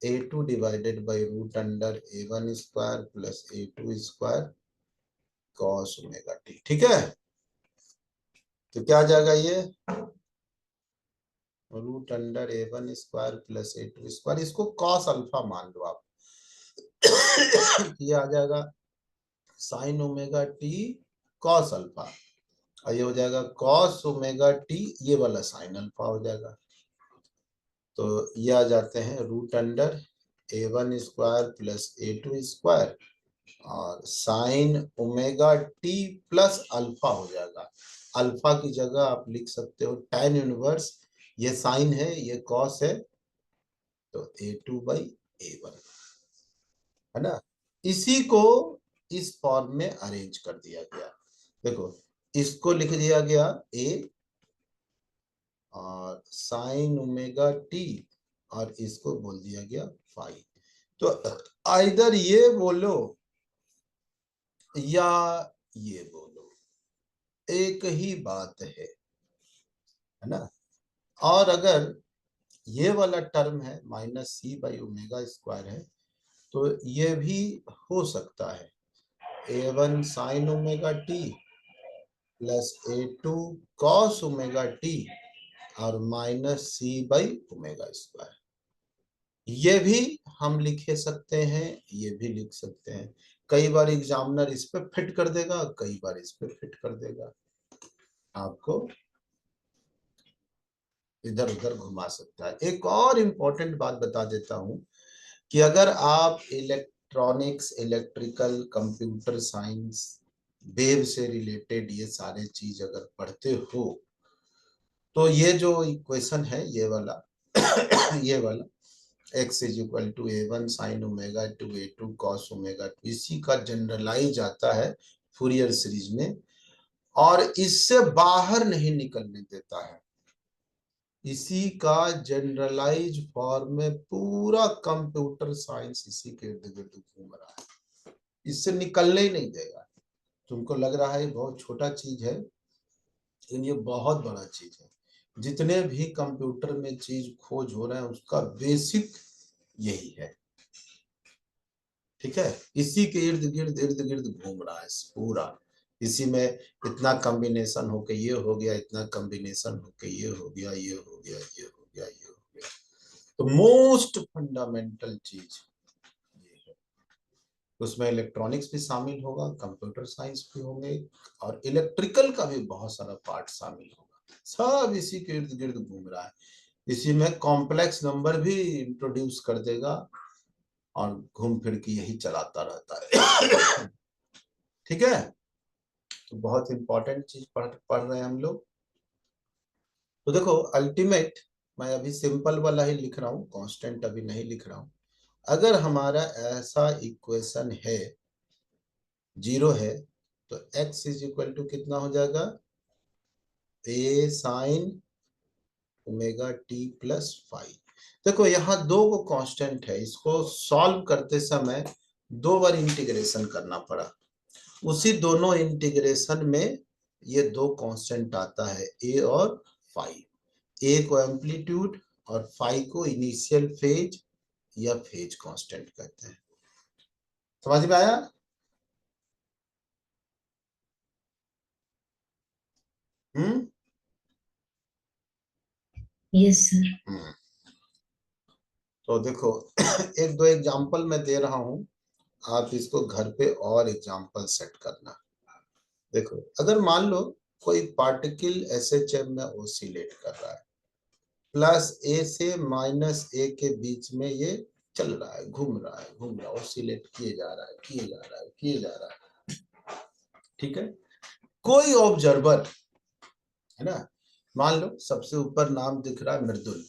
a2 divided by root under a1 square plus a2 square cos omega t, ठीक है। तो क्या आ जाएगा ये root under a1 square plus a2 square, इसको cos alpha मान लो आप। ये आ जाएगा sine omega t cos alpha, और ये हो जाएगा कॉस ओमेगा टी, ये वाला साइन अल्फा हो जाएगा। तो ये आ जाते हैं root under a1 square plus a2 square और sine omega t plus alpha हो जाएगा। अल्फा की जगह आप लिख सकते हो tan इनवर्स, ये साइन है ये कॉस है, तो a2 बाई a1, है ना। इसी को इस फॉर्म में अरेंज कर दिया गया। देखो इसको लिख दिया गया a और साइन ओमेगा टी और इसको बोल दिया गया फाइव। तो आइदर ये बोलो या ये बोलो, एक ही बात है ना। और अगर ये वाला टर्म है minus c by omega square है, तो ये भी हो सकता है a1 sine omega t plus A2 cos omega t और माइनस C/ओमेगा²। ये भी हम लिखे सकते हैं, ये भी लिख सकते हैं। कई बार एग्जामिनर इस पे फिट कर देगा, कई बार इस पे फिट कर देगा, आपको इधर उधर घुमा सकता है। एक और इम्पोर्टेंट बात बता देता हूं कि अगर आप electronics, electrical, computer science, wave से रिलेटेड ये सारे चीज अगर पढ़ते हो तो ये जो इक्वेशन है ये वाला ये वाला x is equal to A1 sine omega to A2 cos omega, इसी का जनरलाइज आता है फूरियर सीरीज में, और इससे बाहर नहीं निकलने देता है। इसी का जनरलाइज फॉर्म में पूरा कंप्यूटर साइंस इसी के इर्द गिर्द घूम रहा है, इससे निकलने ही नहीं देगा। तुमको लग रहा है बहुत छोटा चीज है, लेकिन ये बहुत बड़ा चीज है। जितने भी कंप्यूटर में चीज खोज हो रहे हैं उसका बेसिक यही है, ठीक है। इसी के इर्द गिर्द घूम रहा है पूरा। इसी में इतना कॉम्बिनेशन होके ये हो गया, इतना कॉम्बिनेशन होके ये हो गया, ये हो गया, ये हो गया, ये हो गया। तो मोस्ट फंडामेंटल चीज ये है। उसमें इलेक्ट्रॉनिक्स भी शामिल होगा, कंप्यूटर साइंस भी होंगे, और इलेक्ट्रिकल का भी बहुत सारा पार्ट शामिल होगा। सब इसी के इर्द गिर्द घूम रहा है। इसी में कॉम्प्लेक्स नंबर भी इंट्रोड्यूस कर देगा और घूम फिर के यही चलाता रहता है। ठीक है, तो बहुत इंपॉर्टेंट चीज पढ़ रहे हैं हम लोग। तो देखो अल्टीमेट, मैं अभी सिंपल वाला ही लिख रहा हूँ, कांस्टेंट अभी नहीं लिख रहा हूँ। अगर हमारा ऐसा इक्वेशन है, 0 है, तो x इज इक्वल टू कितना हो जाएगा, A sine omega t plus five. देखो यहाँ दो को कांस्टेंट है, इसको सॉल्व करते समय 2 बार इंटीग्रेशन करना पड़ा। उसी दोनों इंटीग्रेशन में ये 2 कांस्टेंट आता है, a और फाइव। a को एम्पलीट्यूड और फाइव को इनिशियल फेज या फेज कांस्टेंट कहते हैं। समझ में आया? Yes sir. तो देखो एक दो एग्जांपल मैं दे रहा हूं, आप इसको घर पे और एग्जांपल सेट करना। देखो अगर मान लो कोई पार्टिकल एसएचएम में ओसिलेट कर रहा है, प्लस ए से माइनस ए के बीच में ये चल रहा है, घूम रहा है, ओसिलेट किए जा रहा है, किए जा रहा है, किए जा रहा है, ठीक है। कोई ऑब्जर्वर है ना, मान लो सबसे ऊपर नाम दिख रहा है मृदुल।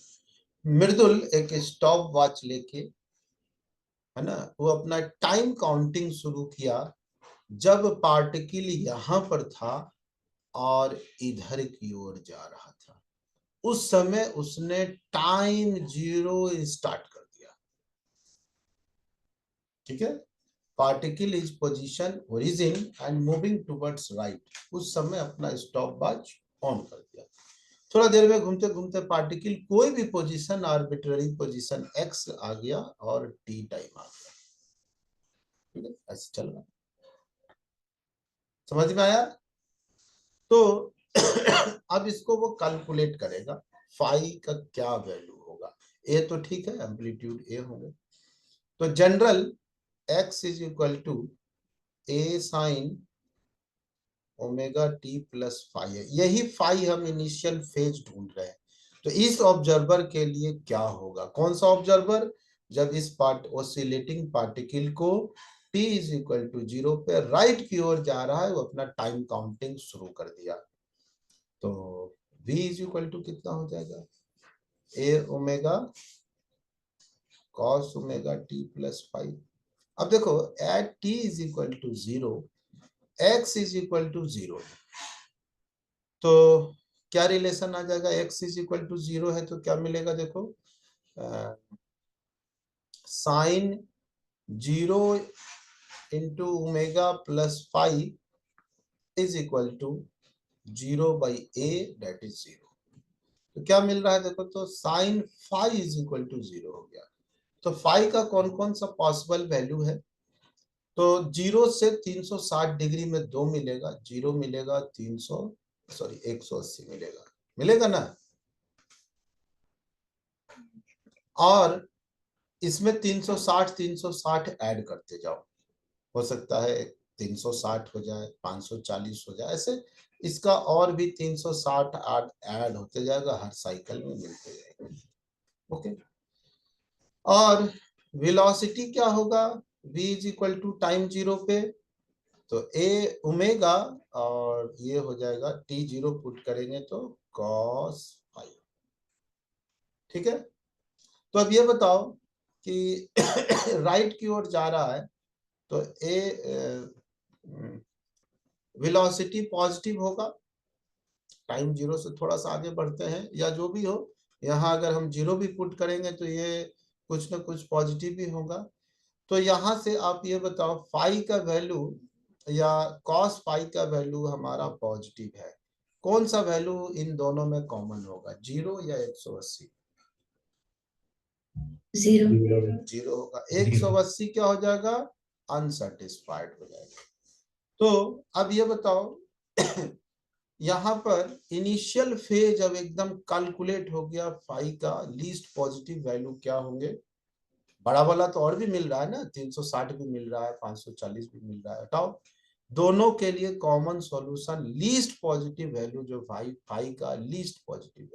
मृदुल एक स्टॉप वॉच लेके, है ना, वो अपना टाइम काउंटिंग शुरू किया जब पार्टिकल यहां पर था और इधर की ओर जा रहा था। उस समय उसने टाइम 0 स्टार्ट कर दिया, ठीक है। Particle is position origin and moving towards right, उस समय अपना स्टॉप वॉच ऑन कर दिया। थोड़ा देर में घूमते घूमते पार्टिकल कोई भी पोजीशन, आर्बिट्ररी पोजीशन x आ गया और t टाइम आ गया, ठीक है, ऐसे चल रहा। समझ में आया? तो अब इसको वो कैलकुलेट करेगा, फाई का क्या वैल्यू होगा। ए तो ठीक है, एम्पलीट्यूड ए होंगे, तो general x is equal to A sine omega t plus phi है। यही फाई हम इनिशियल फेज ढूंढ रहे हैं। तो इस ऑब्जर्वर के लिए क्या होगा, कौन सा ऑब्जर्वर, जब इस ऑसिलेटिंग पार्टिकल को t इज इक्वल टू 0 पे राइट की ओर जा रहा है, वो अपना टाइम काउंटिंग शुरू कर दिया। तो v इज इक्वल टू कितना हो जाएगा, a omega cos omega t plus five. अब देखो at t is equal to 0, x is equal to 0, तो क्या रिलेशन आ जाएगा, x इज इक्वल टू 0 है तो क्या मिलेगा, देखो sine 0 into omega plus five is equal to 0 by a that is 0। तो क्या मिल रहा है, देखो तो sine five is equal to 0 हो गया। तो फाइव का कौन कौन सा पॉसिबल वैल्यू है, तो 0 से 360 डिग्री में 2 मिलेगा, 0 मिलेगा, 180 मिलेगा, मिलेगा ना। और इसमें 360 ऐड करते जाओ, हो सकता है 360 हो जाए, 540 हो जाए, ऐसे इसका और भी 360 ऐड होते जाएगा, हर साइकिल में मिलते जाएगा। ओके, और वेलोसिटी क्या होगा, v is equal to time 0 पे, तो a ओमेगा और ये हो जाएगा t0 पुट करेंगे तो cos फाई। ठीक है, तो अब ये बताओ कि राइट की ओर जा रहा है तो वेलोसिटी पॉजिटिव होगा, टाइम 0 से थोड़ा सा आगे बढ़ते हैं या जो भी हो, यहाँ अगर हम 0 भी पुट करेंगे तो ये कुछ ना कुछ पॉजिटिव भी होगा। तो यहाँ से आप ये बताओ फाई का वैल्यू या कॉस फाई का वैल्यू हमारा पॉजिटिव है, कौन सा वैल्यू इन दोनों में कॉमन होगा, 0 या 180? 0 0 होगा। 180 क्या हो जाएगा, अनसेटिस्फाइड हो जाएगा। तो अब ये बताओ यहाँ पर इनिशियल फेज अब एकदम कैलकुलेट हो गया, फाई का लीस्ट पॉजिटिव वैल्यू क्या होंगे, बड़ा वाला तो और भी मिल रहा है ना, 360 भी मिल रहा है, 540 भी मिल रहा है, हटाओ दोनों के लिए common solution least positive value, जो फाई का लीस्ट पॉजिटिव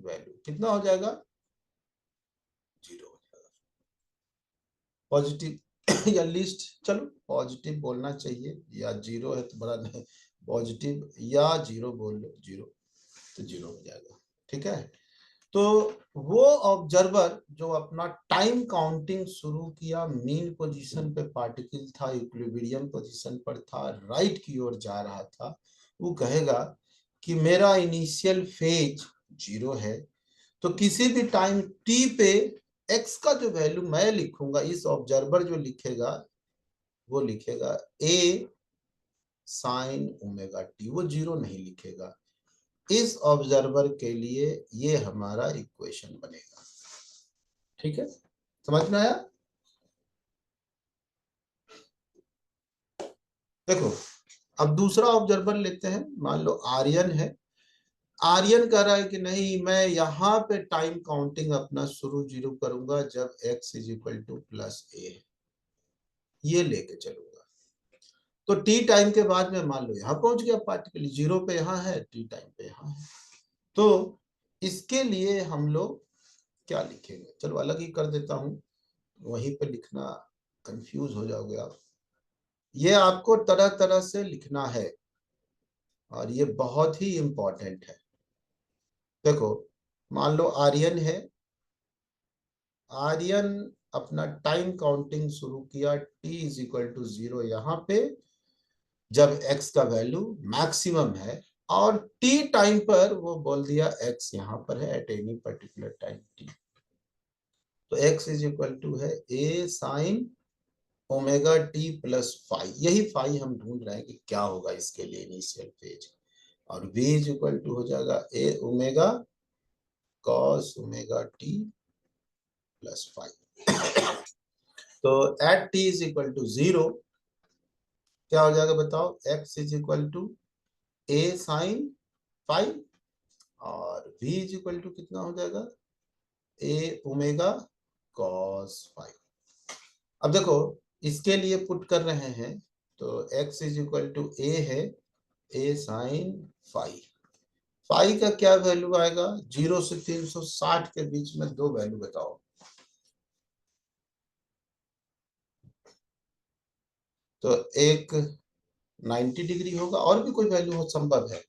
वैल्यू कितना हो जाएगा, 0 हो जाएगा। पॉजिटिव या लीस्ट, चलो पॉजिटिव बोलना चाहिए, या 0 है तो बड़ा नहीं, पॉजिटिव या 0 बोल लो, 0 तो 0 हो जाएगा। ठीक है, तो वो ऑब्जर्वर जो अपना टाइम काउंटिंग शुरू किया, मीन पोजीशन पे पार्टिकल था, इक्विलिब्रियम पोजीशन पर था, राइट की ओर जा रहा था, वो कहेगा कि मेरा इनिशियल फेज 0 है, तो किसी भी टाइम t पे x का जो वैल्यू मैं लिखूंगा, इस ऑब्जर्वर जो लिखेगा वो लिखेगा a साइन ओमेगा t, वो 0 नहीं लिखेगा। इस ऑब्जर्वर के लिए ये हमारा इक्वेशन बनेगा। ठीक है, समझ में आया? देखो अब दूसरा ऑब्जर्वर लेते हैं, मान लो आर्यन है, आर्यन कह रहा है कि नहीं मैं यहाँ पे टाइम काउंटिंग अपना शुरू 0 करूंगा जब x is equal two plus a, ये लेके चलूंगा। तो t टाइम के बाद में मान लो यहाँ पहुंच गया पार्टिकल, 0 पे यहाँ है, t टाइम पे यहाँ है, तो इसके लिए हम लोग क्या लिखेंगे, चलो अलग ही कर देता हूं, वहीं पे लिखना कंफ्यूज हो जाओगे आप। ये आपको तरह तरह से लिखना है और ये बहुत ही इंपॉर्टेंट है। देखो मान लो आर्यन है, आर्यन अपना टाइम काउंटिंग शुरू किया t इज इक्वल टू 0 यहाँ पे, जब x का वैल्यू मैक्सिमम है, और t टाइम पर वो बोल दिया x यहाँ पर है at any particular time t, तो x इज इक्वल टू है a sine omega t plus phi, यही फाई हम ढूंढ रहे हैं कि क्या होगा इसके लिए इनिशियल फेज, और v इज इक्वल टू हो जाएगा a omega cos omega t plus phi. तो at t is equal to 0 क्या हो जाएगा बताओ, x is equal to a sine phi, और v इज इक्वल टू कितना हो जाएगा, a ओमेगा कॉस फाई। अब देखो इसके लिए पुट कर रहे हैं तो x is equal to a है a साइन फाई, फाई का क्या वैल्यू आएगा, 0 से 360 के बीच में दो वैल्यू बताओ, तो एक 90 डिग्री होगा, और भी कोई वैल्यू हो संभव है,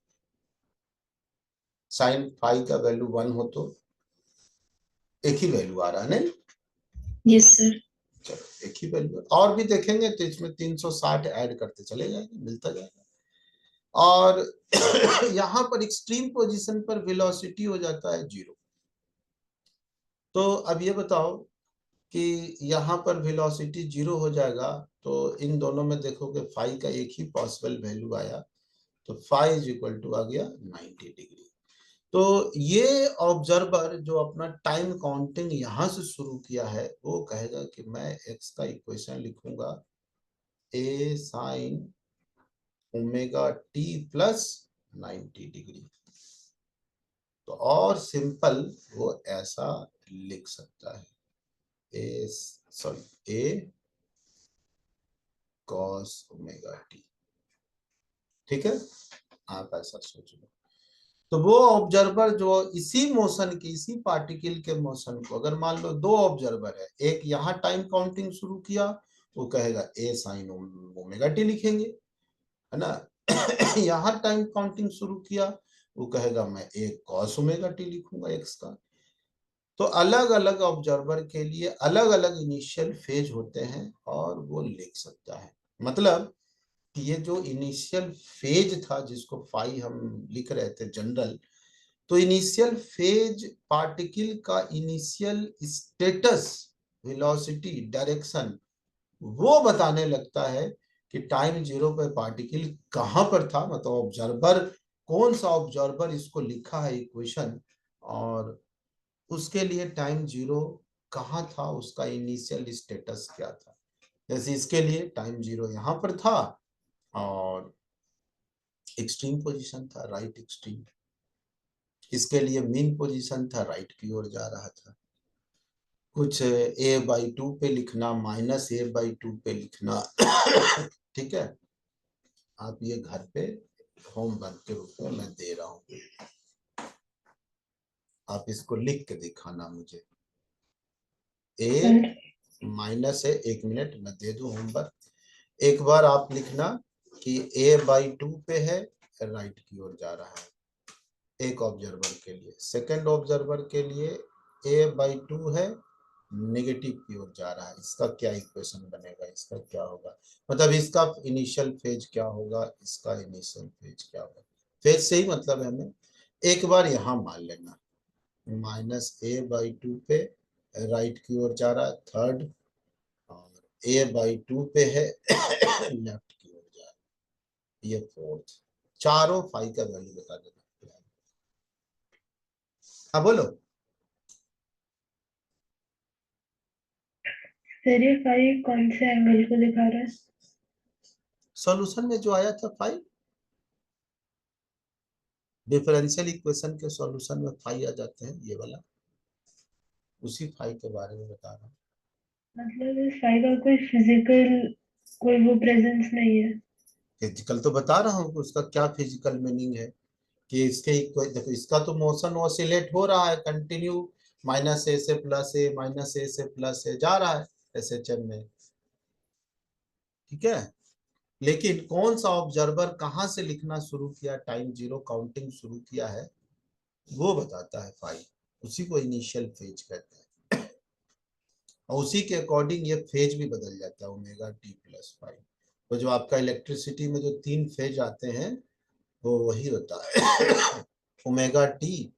साइन फाई का वैल्यू 1 हो तो एक ही वैल्यू आ रहा है नहीं, यस सर। चलो एक ही वैल्यू, और भी देखेंगे तो इसमें 360 ऐड करते चले जाएंगे, मिलता जाएगा। और यहाँ पर एक्सट्रीम पोजीशन पर वेलोसिटी हो जाता है 0। तो अब ये बताओ कि यहाँ पर वेलोसिटी 0 हो जाएगा, तो इन दोनों में देखोगे फाई का एक ही पॉसिबल वैल्यू आया, तो फाई इज इक्वल टू आ गया 90 डिग्री। तो ये ऑब्जर्वर जो अपना टाइम काउंटिंग यहां से शुरू किया है वो कहेगा कि मैं एक्स का इक्वेशन लिखूंगा a sine omega t plus 90 degree. तो और सिंपल वो ऐसा लिख सकता है ए कॉस ओमेगा टी। ठीक है, आप ऐसा सोच लो। तो वो ऑब्जर्वर जो इसी मोशन की, इसी पार्टिकल के मोशन को, अगर मान लो दो ऑब्जर्वर है, एक यहाँ टाइम काउंटिंग शुरू किया, वो कहेगा ए साइन ओमेगा टी लिखेंगे, है ना। यहाँ टाइम काउंटिंग शुरू किया, वो कहेगा मैं ए कॉस ओमेगा टी लिखूंगा एक्स का। तो अलग अलग ऑब्जर्वर के लिए अलग अलग इनिशियल फेज होते हैं और वो लिख सकता है। मतलब ये जो इनिशियल फेज था जिसको फाई हम लिख रहे थे जनरल, तो इनिशियल फेज पार्टिकल का इनिशियल स्टेटस, वेलोसिटी, डायरेक्शन वो बताने लगता है कि टाइम जीरो पे पार्टिकल कहां पर था, मतलब ऑब्जर्वर कौन सा ऑब्जर्वर इसको लिखा है इक्वेशन, और उसके लिए टाइम जीरो कहाँ था, उसका इनिशियल स्टेटस क्या था। जैसे इसके लिए टाइम जीरो यहाँ पर था और एक्सट्रीम पोजीशन था, राइट एक्सट्रीम। इसके लिए मीन पोजीशन था, राइट की ओर जा रहा था। कुछ a/2 पे लिखना, -a/2 पे लिखना। ठीक है, आप ये घर पे होमवर्क के रूप में मैं दे रहा हूँ, आप इसको लिख के दिखाना मुझे। a माइनस है, 1 मिनट मैं दे दूं होमवर्क। एक बार आप लिखना कि a/2 पे है, राइट की ओर जा रहा है एक ऑब्जर्वर के लिए। सेकंड ऑब्जर्वर के लिए a/2 है, नेगेटिव की ओर जा रहा है। इसका क्या इक्वेशन बनेगा, इसका क्या होगा, मतलब इसका इनिशियल फेज क्या होगा, इसका इनिशियल फेज क्या होगा। फेज से ही मतलब है हमें। एक बार यहाँ मान लेना -a/2 पे राइट की ओर जा रहा है थर्ड, और a/2 पे है लेफ्ट की ओर जा रहा है ये फोर्थ। चारों फाई का वैल्यू बता देना। हाँ बोलो। सर ये फाई कौन से एंगल को दिखा रहा है? सॉल्यूशन में जो आया था फाई, डिफरेंशियल इक्वेशन के सॉल्यूशन में फाई आ जाते हैं, ये वाला उसी फाई के बारे में बता रहा हूँ। मतलब इस फाई का कोई फिजिकल कोई वो प्रेजेंस नहीं है? फिजिकल तो बता रहा हूँ कि उसका क्या फिजिकल मीनिंग है, कि इसके देखो इसका तो मोशन ऑसिलेट हो रहा है कंटिन्यू, -a से +a, -a से +a जा रहा है SHM में। ठीक है, लेकिन कौन सा ऑब्जर्वर कहां से लिखना शुरू किया, टाइम जीरो काउंटिंग शुरू किया है, वो बताता है फाई। उसी को इनिशियल फेज कहते हैं, और उसी के अकॉर्डिंग ये फेज भी बदल जाता है ओमेगा टी प्लस फाई। तो जो आपका इलेक्ट्रिसिटी में जो 3 फेज आते हैं वो वही होता है। ओमेगा टी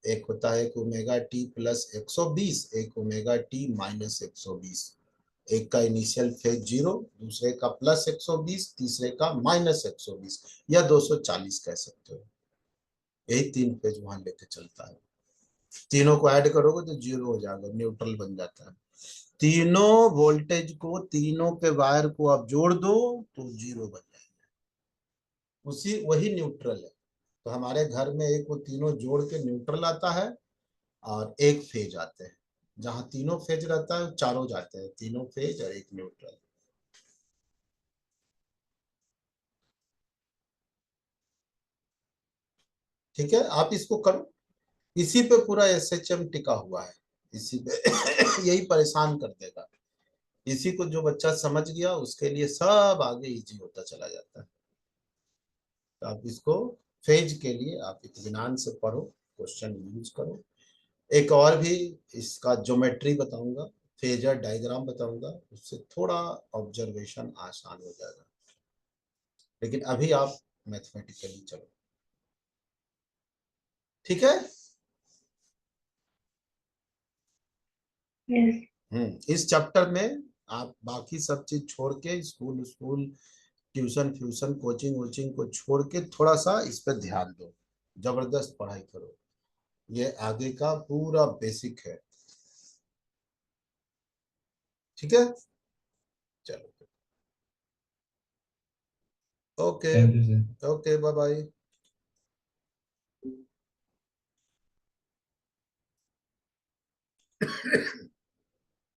एक होता है, एक ओमेगा टी प्लस 120, एक ओमेगा टी -120। एक का इनिशियल फेज 0, दूसरे का +120, तीसरे का -120 या 240 कह सकते हो। यही 3 फेज वहां लेके चलता है। तीनों को ऐड करोगे तो 0 हो जाएगा, न्यूट्रल बन जाता है। तीनों वोल्टेज को, तीनों के वायर को आप जोड़ दो तो 0 बन जाएगा, उसी वही न्यूट्रल है। तो हमारे घर में एक वो तीनों जोड़ के न्यूट्रल आता है और एक फेज आते हैं। जहां तीनों फेज रहता है चारों जाते हैं, तीनों फेज और एक न्यूट्रल। ठीक है, आप इसको करो, इसी पे पूरा SHM टिका हुआ है, इसी पे। यही परेशान कर देगा। इसी को जो बच्चा समझ गया उसके लिए सब आगे इजी होता चला जाता है। तो आप इसको फेज के लिए आप इत्मीनान से पढ़ो, क्वेश्चन यूज करो। एक और भी इसका ज्योमेट्री बताऊंगा, फेजर डायग्राम बताऊंगा, उससे थोड़ा ऑब्जर्वेशन आसान हो जाएगा। लेकिन अभी आप मैथमेटिकली चलो। ठीक है। यस। इस चैप्टर में आप बाकी सब चीज छोड़ के, स्कूल ट्यूशन फ्यूशन कोचिंग वोचिंग को छोड़ के थोड़ा सा इस पर ध्यान दो। जबरदस्त पढ़ाई करो, ये आगे का पूरा बेसिक है। ठीक है, चलो okay, thank you sir. Okay, bye bye.